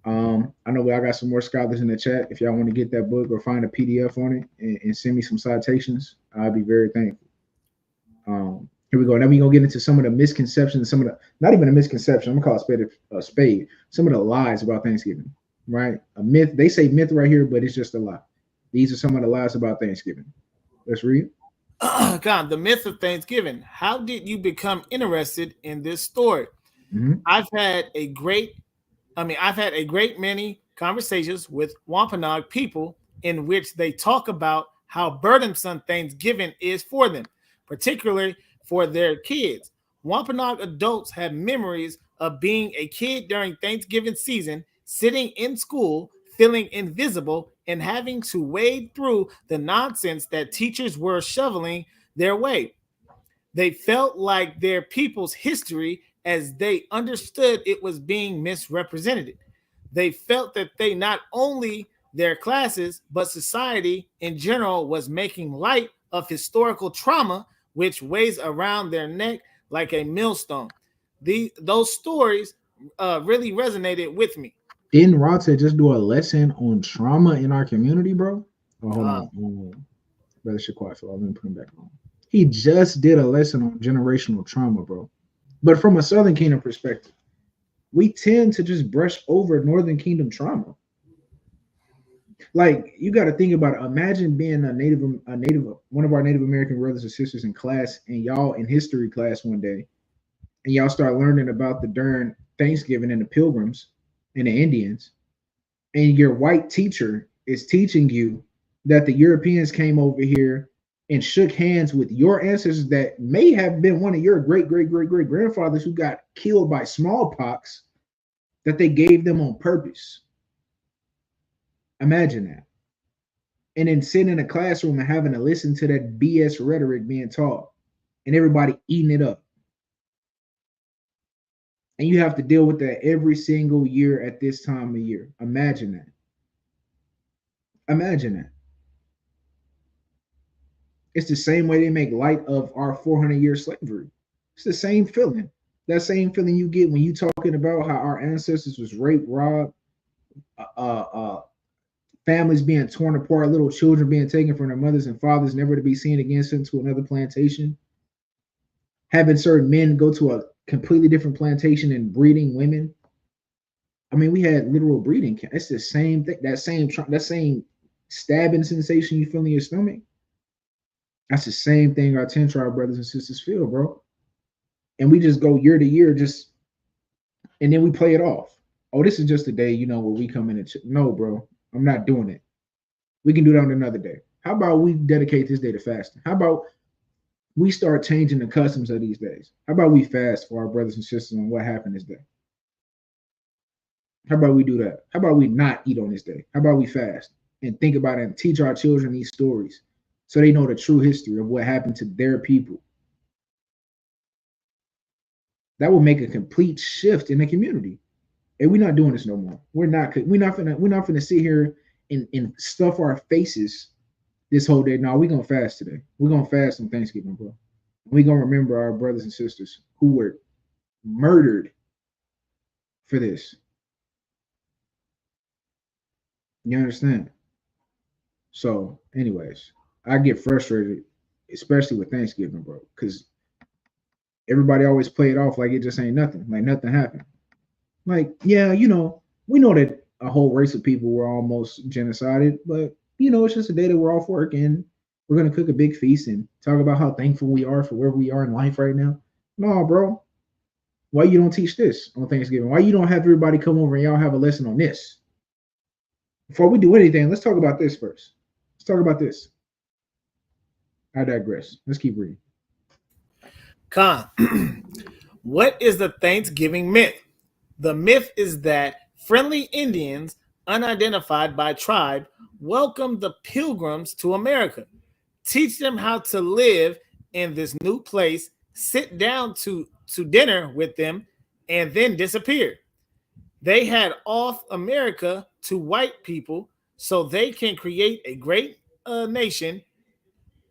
I know I got some more scholars in the chat. If y'all want to get that book or find a PDF on it and send me some citations, I'd be very thankful. Here we go. Now we're going to get into some of the misconceptions, some of the, not even a misconception, I'm going to call it a spade, some of the lies about Thanksgiving, right? A myth, they say myth right here, but it's just a lie. These are some of the lies about Thanksgiving. Let's read. God, the myth of Thanksgiving. How did you become interested in this story? Mm-hmm. I've had a great many conversations with Wampanoag people in which they talk about how burdensome Thanksgiving is for them, particularly for their kids. Wampanoag adults have memories of being a kid during Thanksgiving season, sitting in school, feeling invisible, and having to wade through the nonsense that teachers were shoveling their way. They felt like their people's history, as they understood it, was being misrepresented. They felt that they not only their classes, but society in general was making light of historical trauma, which weighs around their neck like a millstone. Those stories really resonated with me. Didn't Rata just do a lesson on trauma in our community, bro? Oh, hold on. Brother Shaquat, so I'm going to put him back on. He just did a lesson on generational trauma, bro. But from a Southern Kingdom perspective, we tend to just brush over Northern Kingdom trauma. Like, you got to think about it. Imagine being one of our Native American brothers or sisters in class, and y'all in history class one day, and y'all start learning about the darn Thanksgiving and the Pilgrims and the Indians, and your white teacher is teaching you that the Europeans came over here and shook hands with your ancestors that may have been one of your great grandfathers who got killed by smallpox, that they gave them on purpose. Imagine that. And then sitting in a classroom and having to listen to that BS rhetoric being taught and everybody eating it up. And you have to deal with that every single year at this time of year. Imagine that. Imagine that. It's the same way they make light of our 400-year slavery. It's the same feeling. That same feeling you get when you talking about how our ancestors was raped, robbed, families being torn apart, little children being taken from their mothers and fathers, never to be seen again, sent to another plantation. Having certain men go to a completely different plantation and breeding women. I mean, we had literal breeding. It's the same thing. That same stabbing sensation you feel in your stomach. That's the same thing our 10 tribe brothers and sisters feel, bro. And we just go year to year, and then we play it off. oh, this is just a day, where we come in and no, bro, I'm not doing it. We can do that on another day. How about we dedicate this day to fasting? How about we start changing the customs of these days? How about we fast for our brothers and sisters on what happened this day? How about we do that? How about we not eat on this day? How about we fast and think about it and teach our children these stories so they know the true history of what happened to their people? That will make a complete shift in the community. And we're not doing this no more. We're not gonna sit here and stuff our faces this whole day. No, we're gonna fast today. We're gonna fast on Thanksgiving, bro. We're gonna remember our brothers and sisters who were murdered for this. You understand? So, anyways, I get frustrated, especially with Thanksgiving, bro, because everybody always play it off like it just ain't nothing, like nothing happened. Like, yeah, we know that a whole race of people were almost genocided, but it's just a day that we're off work and we're gonna cook a big feast and talk about how thankful we are for where we are in life right now. No, bro. Why you don't teach this on Thanksgiving? Why you don't have everybody come over and y'all have a lesson on this? Before we do anything, let's talk about this first. Let's talk about this. I digress. Let's keep reading. Khan, what is the Thanksgiving myth? The myth is that friendly Indians, unidentified by tribe, welcome the pilgrims to America, teach them how to live in this new place, sit down to dinner with them, and then disappear. They had off America to white people so they can create a great nation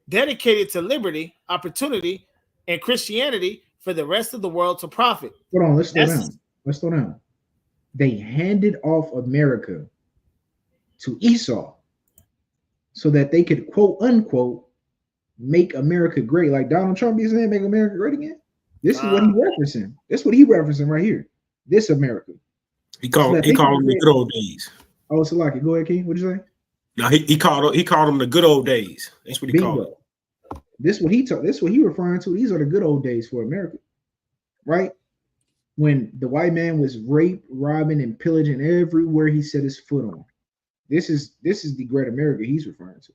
dedicated to liberty, opportunity, and Christianity for the rest of the world to profit. Hold on, let's slow down. They handed off America to Esau so that they could, quote unquote, make America great. Like Donald Trump is saying, make America great again. This is what he's referencing. That's what he's referencing right here. This America. He called them the good old days. Oh, Salaki, go ahead, King. What'd you say? No, he called them the good old days. That's what he called it. This is what he referring to. These are the good old days for America, right? When the white man was raped, robbing, and pillaging everywhere he set his foot on. This is the great America he's referring to.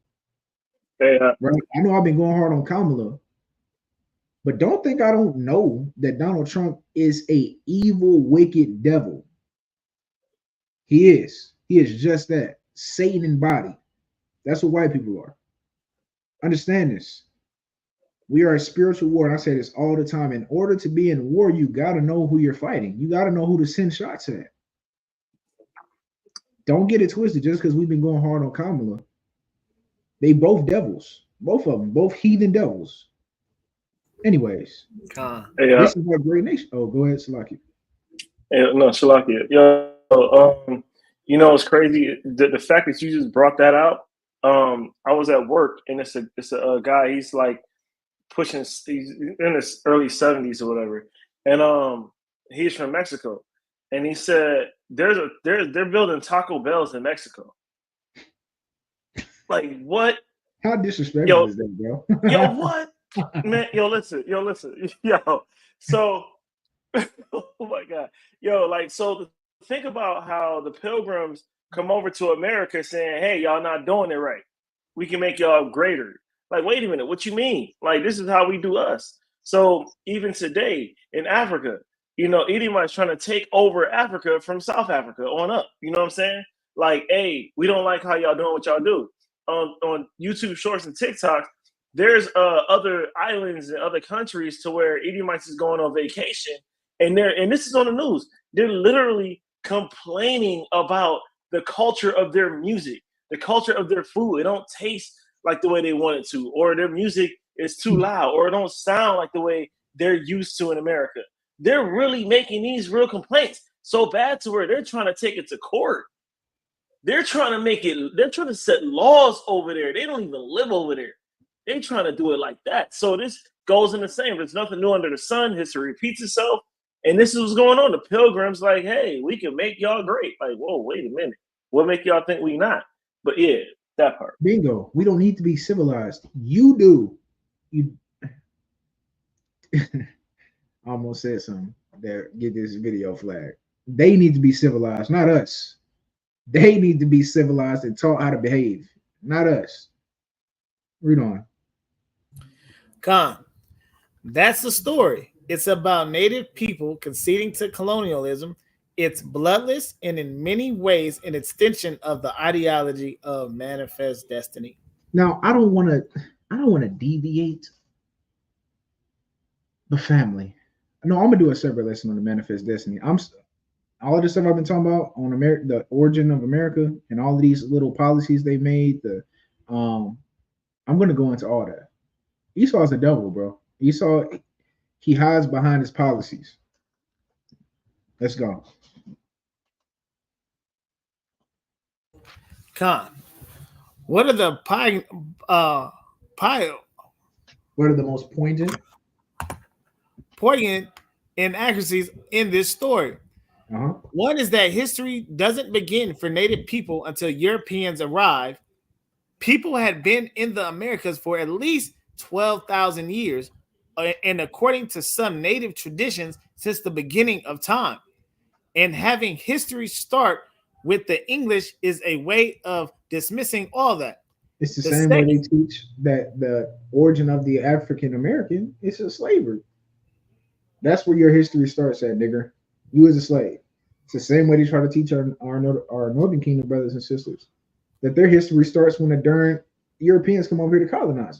Right? I know I've been going hard on Kamala, but don't think I don't know that Donald Trump is a evil, wicked devil. He is. He is just that. Satan in body. That's what white people are. Understand this. We are a spiritual war, and I say this all the time. In order to be in war, you got to know who you're fighting. You got to know who to send shots at. Don't get it twisted just because we've been going hard on Kamala. They both devils. Both of them. Both heathen devils. Anyways. This is our great nation. Oh, go ahead, Salaki. No, Salaki. It's crazy. The fact that you just brought that out. I was at work, and it's a guy. He's like he's in his early 70s or whatever, and he's from Mexico, and he said they're building Taco Bells in Mexico. Like what? How disrespectful is that, bro? Yo, what? Man, listen. So, oh my God, so think about how the pilgrims come over to America saying, "Hey, y'all not doing it right. We can make y'all greater." Like, wait a minute, what you mean? Like, this is how we do us. So even today in Africa, Edomites trying to take over Africa from South Africa on up. You know what I'm saying? Like, hey, we don't like how y'all doing what y'all do. On YouTube Shorts and TikTok, there's other islands and other countries to where Edomites is going on vacation, and this is on the news. They're literally complaining about the culture of their music, the culture of their food. It don't taste like the way they want it to, or their music is too loud, or it don't sound like the way they're used to in America. They're really making these real complaints so bad to where they're trying to take it to court. They're trying to set laws over there. They don't even live over there. They're trying to do it like that. So this goes in the same. There's nothing new under the sun. History repeats itself. And this is what's going on. The pilgrims like, hey, we can make y'all great. Like, whoa, wait a minute. What make y'all think we not? But yeah, that part. Bingo. We don't need to be civilized. You do. I almost said something that get this video flagged. They need to be civilized, not us. They need to be civilized and taught how to behave, not us. Read on. Khan, that's the story. It's about native people conceding to colonialism. It's bloodless and in many ways an extension of the ideology of manifest destiny. Now, I don't want to deviate the family. No, I'm gonna do a separate lesson on the manifest destiny. All of the stuff I've been talking about on America, the origin of America, and all of these little policies they made. I'm gonna go into all that. Esau's the devil, bro. Esau, he hides behind his policies. Let's go. Khan, what are the what are the most poignant inaccuracies in this story? One is that history doesn't begin for native people until Europeans arrived. People had been in the Americas for at least 12,000 years, and according to some native traditions, since the beginning of time. And having history start with the English is a way of dismissing all that. It's the same way they teach that the origin of the African American is a slavery. That's where your history starts at, nigger. You as a slave. It's the same way they try to teach our Northern Kingdom brothers and sisters, that their history starts when the darn Europeans come over here to colonize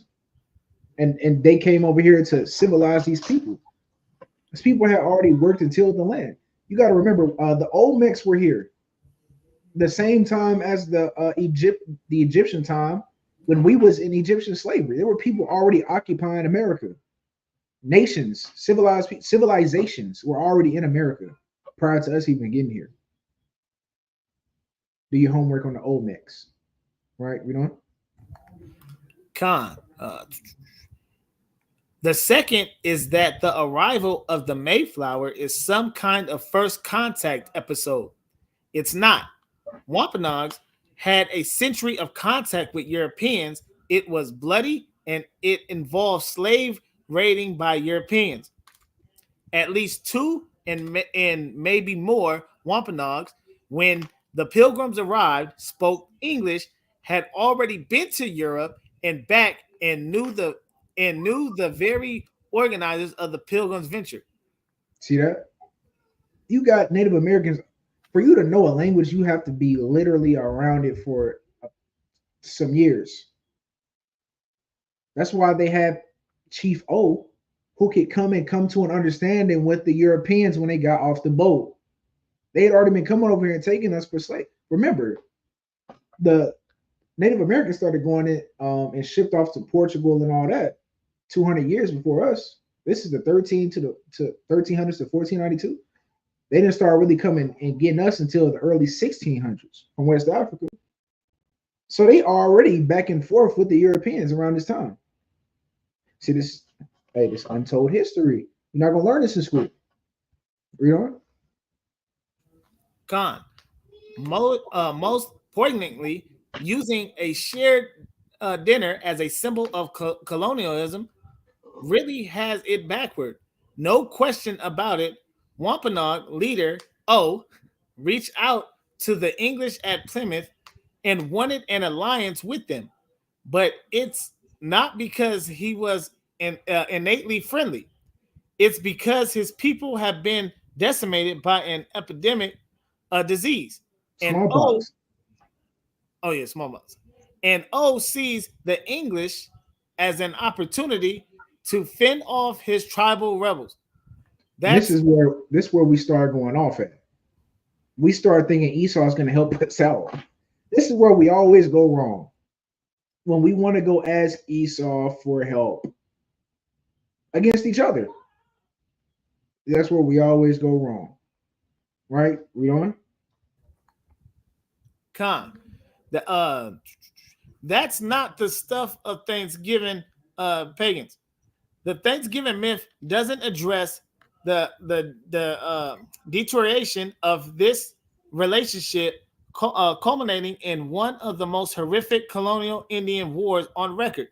them. And they came over here to civilize these people. These people had already worked and tilled the land. You got to remember, the Olmecs were here the same time as the Egyptian time when we was in Egyptian slavery. There were people already occupying America. Nations, civilizations were already in America prior to us even getting here. Do your homework on the Olmecs, right? We don't. Khan. The second is that the arrival of the Mayflower is some kind of first contact episode. It's not. Wampanoags had a century of contact with Europeans. It was bloody and it involved slave raiding by Europeans. At least two and maybe more Wampanoags, when the Pilgrims arrived, spoke English, had already been to Europe and back, and knew the very organizers of the Pilgrims venture. See that? You got Native Americans. For you to know a language, you have to be literally around it for some years. That's why they have Chief O, who could come to an understanding with the Europeans when they got off the boat. They had already been coming over here and taking us for slaves. Remember, the Native Americans started going in and shipped off to Portugal and all that 200 years before us. This is the 1300s to 1492. They didn't start really coming and getting us until the early 1600s from West Africa. So they already back and forth with the Europeans around this time. See this, this untold history. You're not gonna learn this in school. Read on. Khan. Most poignantly, using a shared dinner as a symbol of colonialism really has it backward. No question about it. Wampanoag leader O reached out to the English at Plymouth and wanted an alliance with them, but it's not because he was innately friendly. It's because his people have been decimated by an epidemic, a disease. And smallpox. Smallpox. And O sees the English as an opportunity to fend off his tribal rebels. This is where we start going off at. We start thinking Esau is going to help us out. This is where we always go wrong. When we want to go ask Esau for help against each other. That's where we always go wrong. Right? We on? Khan. That's not the stuff of Thanksgiving pagans. The Thanksgiving myth doesn't address the deterioration of this relationship culminating in one of the most horrific colonial Indian wars on record,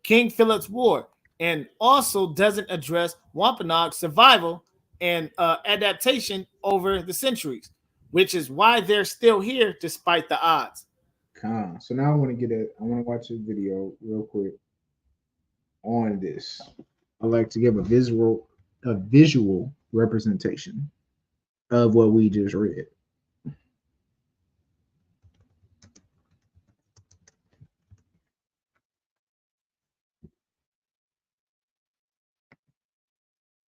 King Philip's War, and also doesn't address Wampanoag survival and adaptation over the centuries, which is why they're still here despite the odds. So now I want to watch a video real quick on this. I like to give a visual representation of what we just read.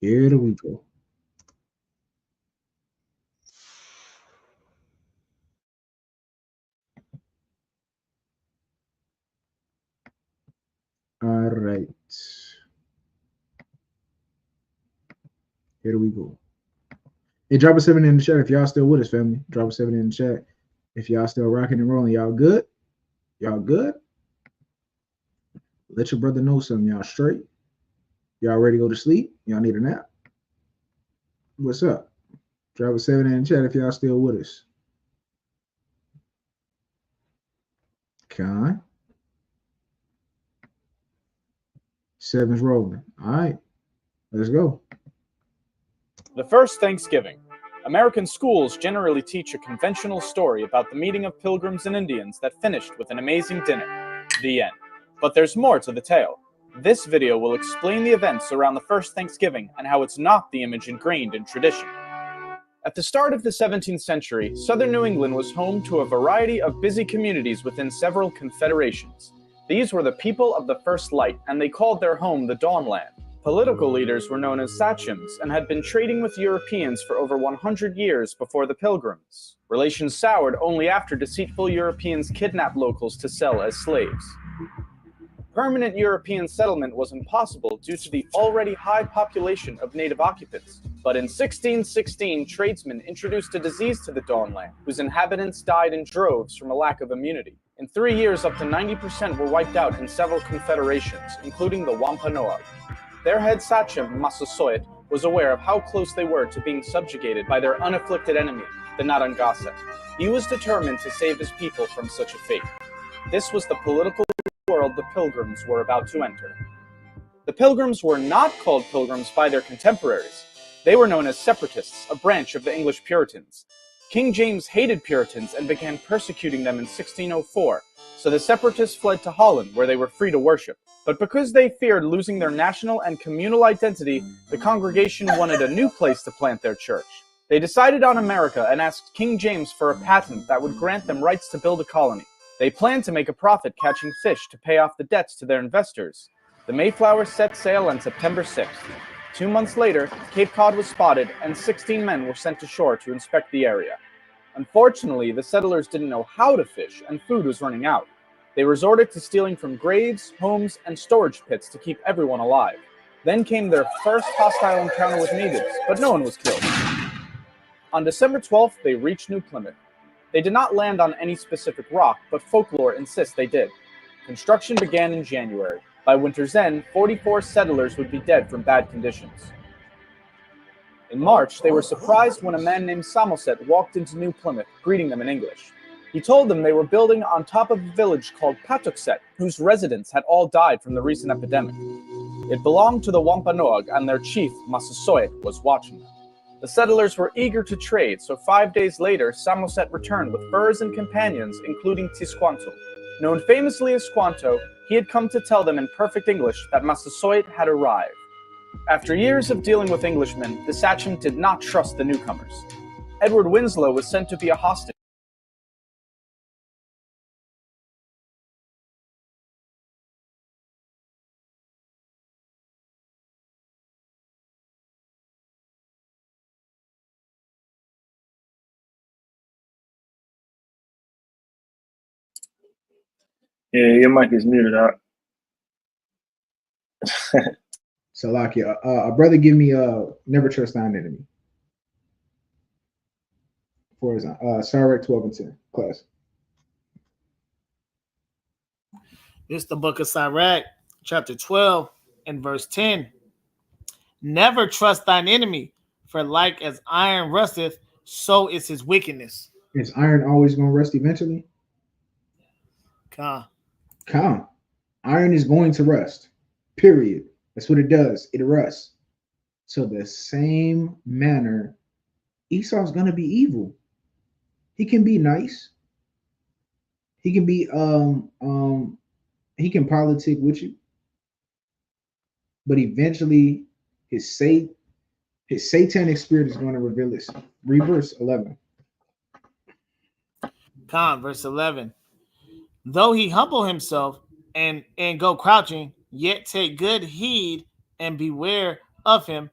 Here we go. All right. Here we go. Hey, drop a 7 in the chat if y'all still with us, family. Drop a 7 in the chat if y'all still rocking and rolling. Y'all good? Y'all good? Let your brother know something. Y'all straight? Y'all ready to go to sleep? Y'all need a nap? What's up? Drop a 7 in the chat if y'all still with us. Okay. 7's rolling. All right. Let's go. The first Thanksgiving. American schools generally teach a conventional story about the meeting of pilgrims and Indians that finished with an amazing dinner. The end. But there's more to the tale. This video will explain the events around the first Thanksgiving and how it's not the image ingrained in tradition. At the start of the 17th century, southern New England was home to a variety of busy communities within several confederations. These were the people of the first light, and they called their home the Dawnland. Political leaders were known as sachems and had been trading with Europeans for over 100 years before the Pilgrims. Relations soured only after deceitful Europeans kidnapped locals to sell as slaves. Permanent European settlement was impossible due to the already high population of native occupants. But in 1616, tradesmen introduced a disease to the Dawnland, whose inhabitants died in droves from a lack of immunity. In 3 years, up to 90% were wiped out in several confederations, including the Wampanoag. Their head sachem, Massasoit, was aware of how close they were to being subjugated by their unafflicted enemy, the Narragansett. He was determined to save his people from such a fate. This was the political world the Pilgrims were about to enter. The Pilgrims were not called Pilgrims by their contemporaries. They were known as Separatists, a branch of the English Puritans. King James hated Puritans and began persecuting them in 1604, so the Separatists fled to Holland, where they were free to worship. But because they feared losing their national and communal identity, the congregation wanted a new place to plant their church. They decided on America and asked King James for a patent that would grant them rights to build a colony. They planned to make a profit catching fish to pay off the debts to their investors. The Mayflower set sail on September 6th. 2 months later, Cape Cod was spotted and 16 men were sent ashore to inspect the area. Unfortunately, the settlers didn't know how to fish and food was running out. They resorted to stealing from graves, homes, and storage pits to keep everyone alive. Then came their first hostile encounter with natives, but no one was killed. On December 12th, they reached New Plymouth. They did not land on any specific rock, but folklore insists they did. Construction began in January. By winter's end, 44 settlers would be dead from bad conditions. In March, they were surprised when a man named Samoset walked into New Plymouth, greeting them in English. He told them they were building on top of a village called Patuxet, whose residents had all died from the recent epidemic. It belonged to the Wampanoag, and their chief, Massasoit, was watching them. The settlers were eager to trade, so 5 days later, Samoset returned with furs and companions, including Tisquanto. Known famously as Squanto, he had come to tell them in perfect English that Massasoit had arrived. After years of dealing with Englishmen, the sachem did not trust the newcomers. Edward Winslow was sent to be a hostage. Yeah, your mic is muted out. Salakia, a brother give me never trust thine enemy. For example, Sirach 12 and 10 class. It's the book of Sirach, chapter 12 and verse 10. Never trust thine enemy, for like as iron rusteth, so is his wickedness. Is iron always going to rust eventually? Come. Iron is going to rust. Period. That's what it does. It rusts. to the same manner, Esau's gonna be evil. He can be nice. He can be he can politic with you, but eventually his satanic spirit is going to reveal itself. Read verse 11. Verse 11. Though he humble himself and go crouching, yet take good heed and beware of him,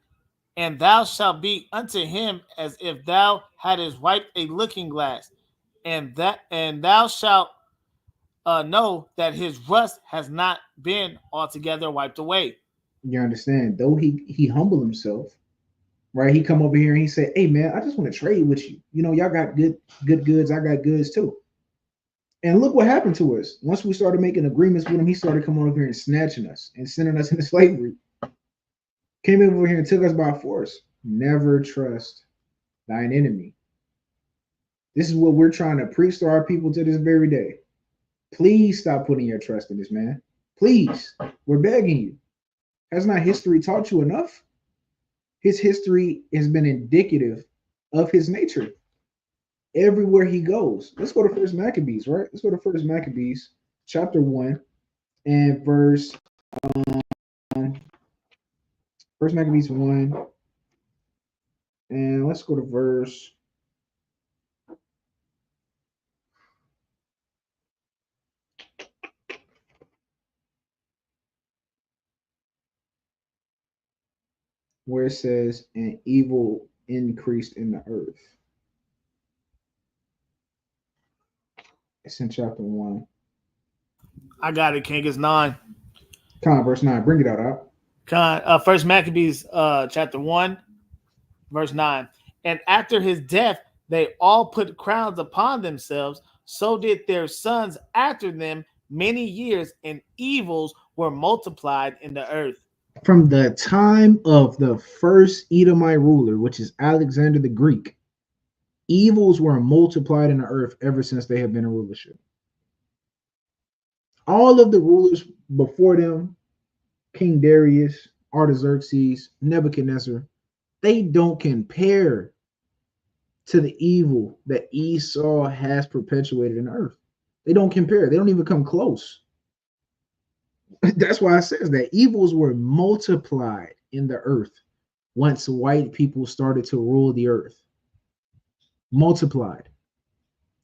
and thou shalt be unto him as if thou hadst wiped a looking glass, and thou shalt know that his rust has not been altogether wiped away. You understand? Though he humble himself, right? He come over here and he say, "Hey man, I just want to trade with you. You know, y'all got good goods. I got goods too." And look what happened to us. Once we started making agreements with him, he started coming over here and snatching us and sending us into slavery. Came over here and took us by force. Never trust thine enemy. This is what we're trying to preach to our people to this very day. Please stop putting your trust in this man. Please, we're begging you. Has not history taught you enough? His history has been indicative of his nature. Everywhere he goes. Let's go to First Maccabees, right? Let's go to First Maccabees, chapter 1, and verse First Maccabees 1, and let's go to verse where it says, "And evil increased in the earth." It's in chapter 1. I got it, King. It's 9. Verse 9. Bring it out. First Maccabees chapter 1, verse 9. And after his death, they all put crowns upon themselves. So did their sons after them many years, and evils were multiplied in the earth. From the time of the first Edomite ruler, which is Alexander the Greek, evils were multiplied in the earth ever since they have been in rulership. All of the rulers before them, King Darius, Artaxerxes, Nebuchadnezzar, they don't compare to the evil that Esau has perpetuated in the earth. They don't compare. They don't even come close. That's why it says that evils were multiplied in the earth once white people started to rule the earth. Multiplied,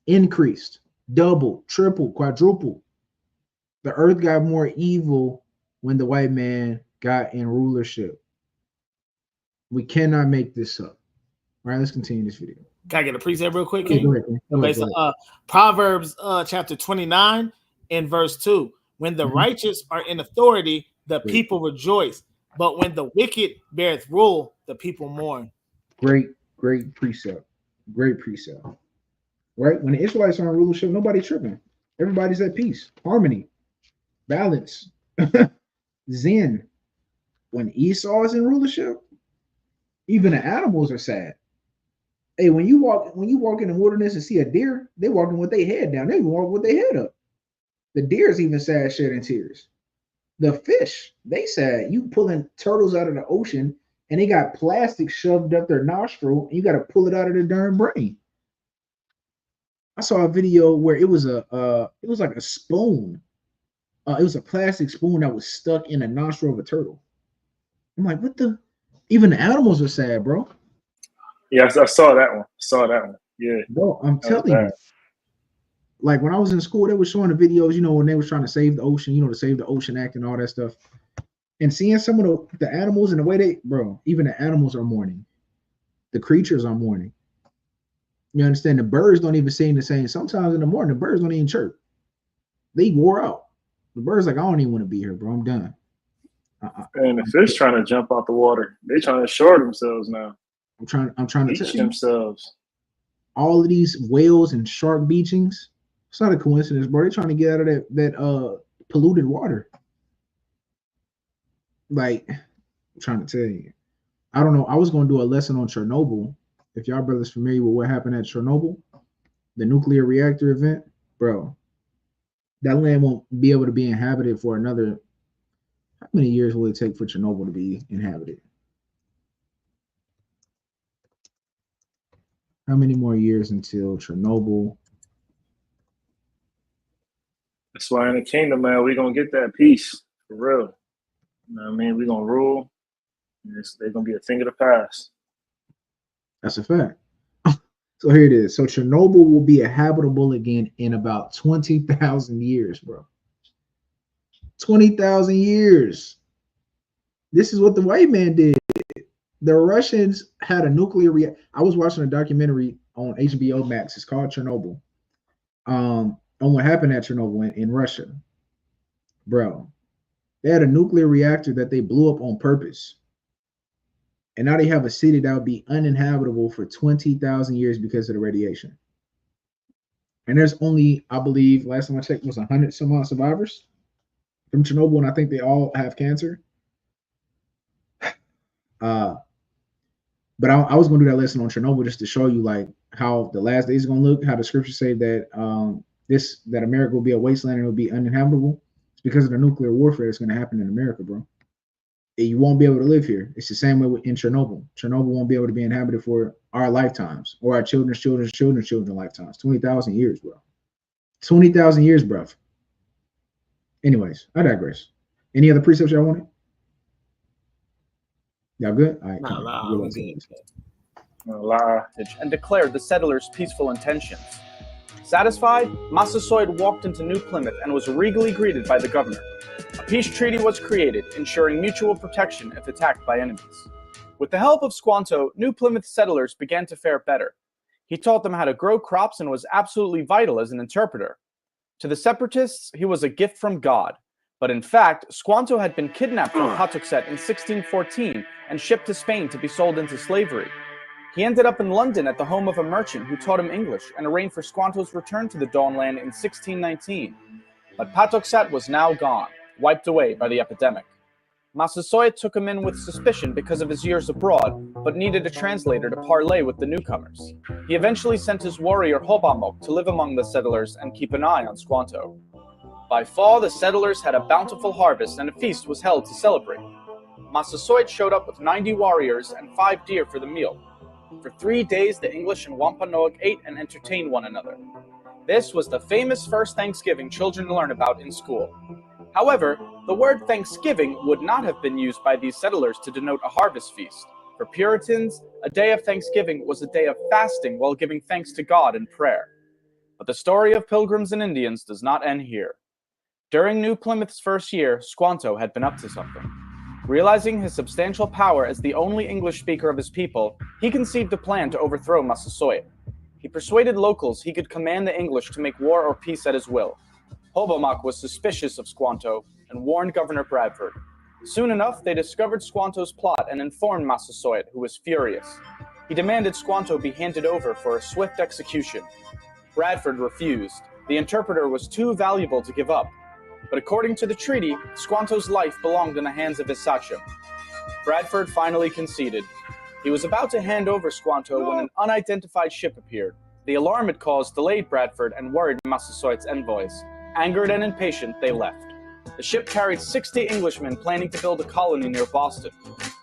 increased, double, triple, quadruple. The earth got more evil when the white man got in rulership. We cannot make this up. All right, let's continue this video. Can I get a preset real quick, Yeah, King? go ahead. Proverbs chapter 29 and verse 2. When the righteous are in authority, the people rejoice. But when the wicked beareth rule, the people mourn. Great precept. Great precept. Right? When the Israelites are in rulership, nobody tripping. Everybody's at peace, harmony, balance, zen. When Esau is in rulership, even the animals are sad. Hey, when you walk in the wilderness and see a deer, they walking with their head down. They walk with their head up. The deer's even sad, shedding tears. The fish, they sad. You pulling turtles out of the ocean and they got plastic shoved up their nostril and you got to pull it out of their darn brain. I saw a video where it was like a spoon. It was a plastic spoon that was stuck in the nostril of a turtle. I'm like, what the? Even the animals are sad, bro. Yeah, I saw that one. Yeah. Bro, I'm telling you. Like when I was in school, they were showing the videos, when they was trying to save the ocean, to Save the Ocean Act and all that stuff. And seeing some of the animals and the way even the animals are mourning. The creatures are mourning. You understand? The birds don't even sing the same. Sometimes in the morning, the birds don't even chirp. They wore out. The birds like, I don't even want to be here, bro. I'm done. And the fish trying to jump out the water. They trying to shore themselves now. I'm trying to teach themselves. All of these whales and shark beachings. It's not a coincidence, bro. They're trying to get out of that polluted water. Like, I'm trying to tell you. I don't know. I was going to do a lesson on Chernobyl. If y'all brothers familiar with what happened at Chernobyl, the nuclear reactor event, bro, that land won't be able to be inhabited for another. How many years will it take for Chernobyl to be inhabited? How many more years until Chernobyl? That's why in the kingdom, man, we gonna get that peace for real. You know what I mean? We gonna rule. They're gonna be a thing of the past. That's a fact. So here it is. So Chernobyl will be habitable again in about 20,000 years, bro. 20,000 years. This is what the white man did. The Russians had a nuclear I was watching a documentary on HBO Max. It's called Chernobyl. On what happened at Chernobyl in Russia. Bro, they had a nuclear reactor that they blew up on purpose. And now they have a city that would be uninhabitable for 20,000 years because of the radiation. And there's only, I believe, last time I checked, was 100 some odd survivors from Chernobyl, and I think they all have cancer. But I was going to do that lesson on Chernobyl just to show you like how the last days is going to look, how the scriptures say that that America will be a wasteland and it will be uninhabitable. It's because of the nuclear warfare that's going to happen in America, bro. You won't be able to live here. It's the same way in Chernobyl. Chernobyl won't be able to be inhabited for our lifetimes or our children's lifetimes. 20,000 years, bro. 20,000 years, bro. Anyways, I digress. Any other precepts y'all wanted? Y'all good? All right. And declared the settlers' peaceful intentions. Satisfied, Massasoit walked into New Plymouth and was regally greeted by the governor. A peace treaty was created, ensuring mutual protection if attacked by enemies. With the help of Squanto, New Plymouth settlers began to fare better. He taught them how to grow crops and was absolutely vital as an interpreter. To the separatists, he was a gift from God. But in fact, Squanto had been kidnapped from Patuxet in 1614 and shipped to Spain to be sold into slavery. He ended up in London at the home of a merchant who taught him English and arranged for Squanto's return to the Dawnland in 1619. But Patuxet was now gone, wiped away by the epidemic. Massasoit took him in with suspicion because of his years abroad, but needed a translator to parley with the newcomers. He eventually sent his warrior Hobamok to live among the settlers and keep an eye on Squanto. By fall, the settlers had a bountiful harvest and a feast was held to celebrate. Massasoit showed up with 90 warriors and 5 deer for the meal. For 3 days, the English and Wampanoag ate and entertained one another. This was the famous first Thanksgiving children learn about in school. However, the word Thanksgiving would not have been used by these settlers to denote a harvest feast. For Puritans, a day of Thanksgiving was a day of fasting while giving thanks to God in prayer. But the story of Pilgrims and Indians does not end here. During New Plymouth's first year, Squanto had been up to something. Realizing his substantial power as the only English speaker of his people, he conceived a plan to overthrow Massasoit. He persuaded locals he could command the English to make war or peace at his will. Hobamok was suspicious of Squanto and warned Governor Bradford. Soon enough, they discovered Squanto's plot and informed Massasoit, who was furious. He demanded Squanto be handed over for a swift execution. Bradford refused. The interpreter was too valuable to give up. But according to the treaty, Squanto's life belonged in the hands of his sachem. Bradford finally conceded. He was about to hand over Squanto when an unidentified ship appeared. The alarm it caused delayed Bradford and worried Massasoit's envoys. Angered and impatient, they left. The ship carried 60 Englishmen planning to build a colony near Boston.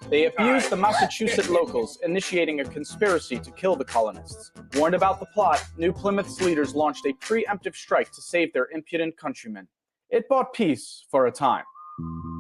They abused the Massachusetts locals, initiating a conspiracy to kill the colonists. Warned about the plot, New Plymouth's leaders launched a preemptive strike to save their impudent countrymen. It brought peace for a time.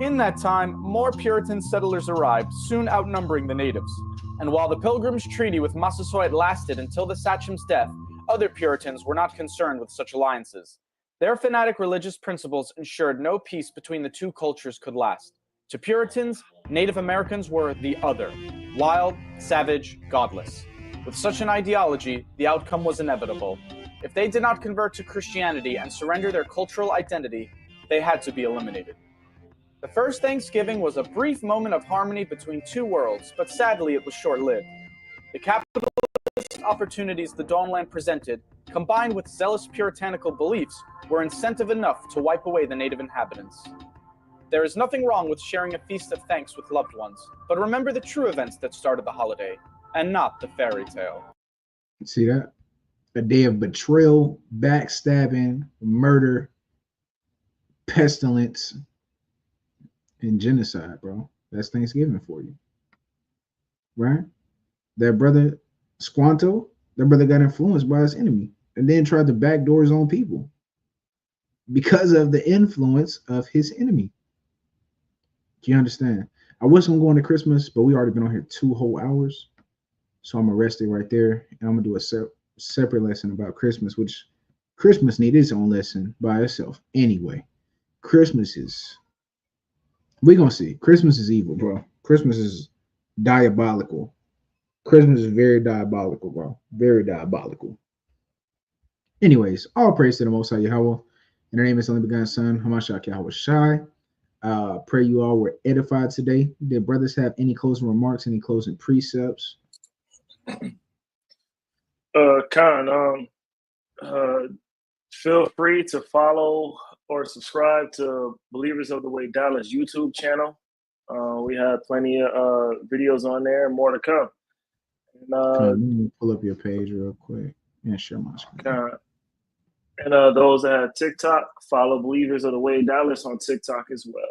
In that time, more Puritan settlers arrived, soon outnumbering the natives. And while the Pilgrims' Treaty with Massasoit lasted until the sachem's death, other Puritans were not concerned with such alliances. Their fanatic religious principles ensured no peace between the two cultures could last. To Puritans, Native Americans were the other, wild, savage, godless. With such an ideology, the outcome was inevitable. If they did not convert to Christianity and surrender their cultural identity, they had to be eliminated. The first Thanksgiving was a brief moment of harmony between two worlds, but sadly it was short-lived. The capitalist opportunities the Dawnland presented, combined with zealous puritanical beliefs, were incentive enough to wipe away the native inhabitants. There is nothing wrong with sharing a feast of thanks with loved ones, but remember the true events that started the holiday, and not the fairy tale. See that? A day of betrayal, backstabbing, murder, pestilence, and genocide, bro. That's Thanksgiving for you. Right? That brother Squanto, That brother got influenced by his enemy and then tried to backdoor his own people because of the influence of his enemy. Do you understand? I wish I'm going to Christmas, but we already been on here 2 whole hours. So I'm going to rest it right there. And I'm going to do a separate lesson about Christmas, which Christmas needs its own lesson by itself. Anyway, Christmas is, we're going to see. Christmas is evil, bro. Christmas is diabolical. Christmas is very diabolical, bro. Very diabolical. Anyways, all praise to the Most High Yahweh. In the name of His only begotten Son, Hamashiach Yahweh Shai. Pray you all were edified today. Did brothers have any closing remarks, any closing precepts? Khan, feel free to follow or subscribe to Believers of the Way Dallas YouTube channel. We have plenty of videos on there, more to come. And, let me pull up your page real quick and share my screen. And those that have TikTok, follow Believers of the Way Dallas on TikTok as well.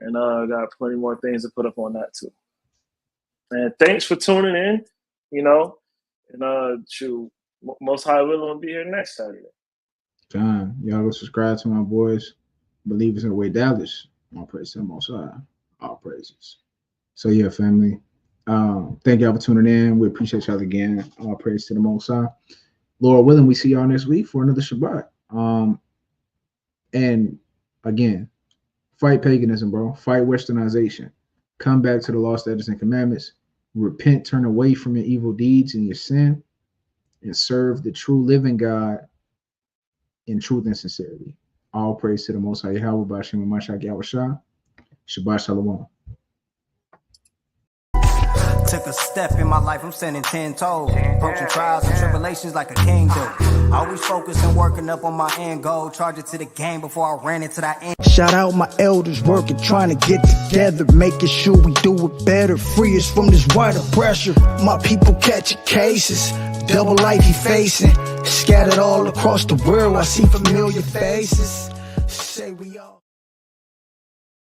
And I got plenty more things to put up on that too. And thanks for tuning in, you know. And Most High willing will be here next Saturday. John, y'all go subscribe to my boys, Believers in the Way Dallas. All praise to the Most High. All praises. So yeah, family. Thank y'all for tuning in. We appreciate y'all again. All praise to the Most High. Lord willing, we see y'all next week for another Shabbat. And again, fight paganism, bro. Fight westernization. Come back to the law, statutes, and commandments. Repent, turn away from your evil deeds and your sin, and serve the true living God in truth and sincerity. All praise to the Most High Yahweh, B'Shem Hamashiach Yahweh Shah. Shabbat Shalom. Took a step in my life, I'm standing 10 toes. Approaching trials and tribulations like a king do. Always focused and working up on my end goal. Charge it to the game before I ran into that end. Shout out my elders working, trying to get together, making sure we do it better. Free us from this wider pressure. My people catching cases, double life he facing. Scattered all across the world, I see familiar faces. Say we all.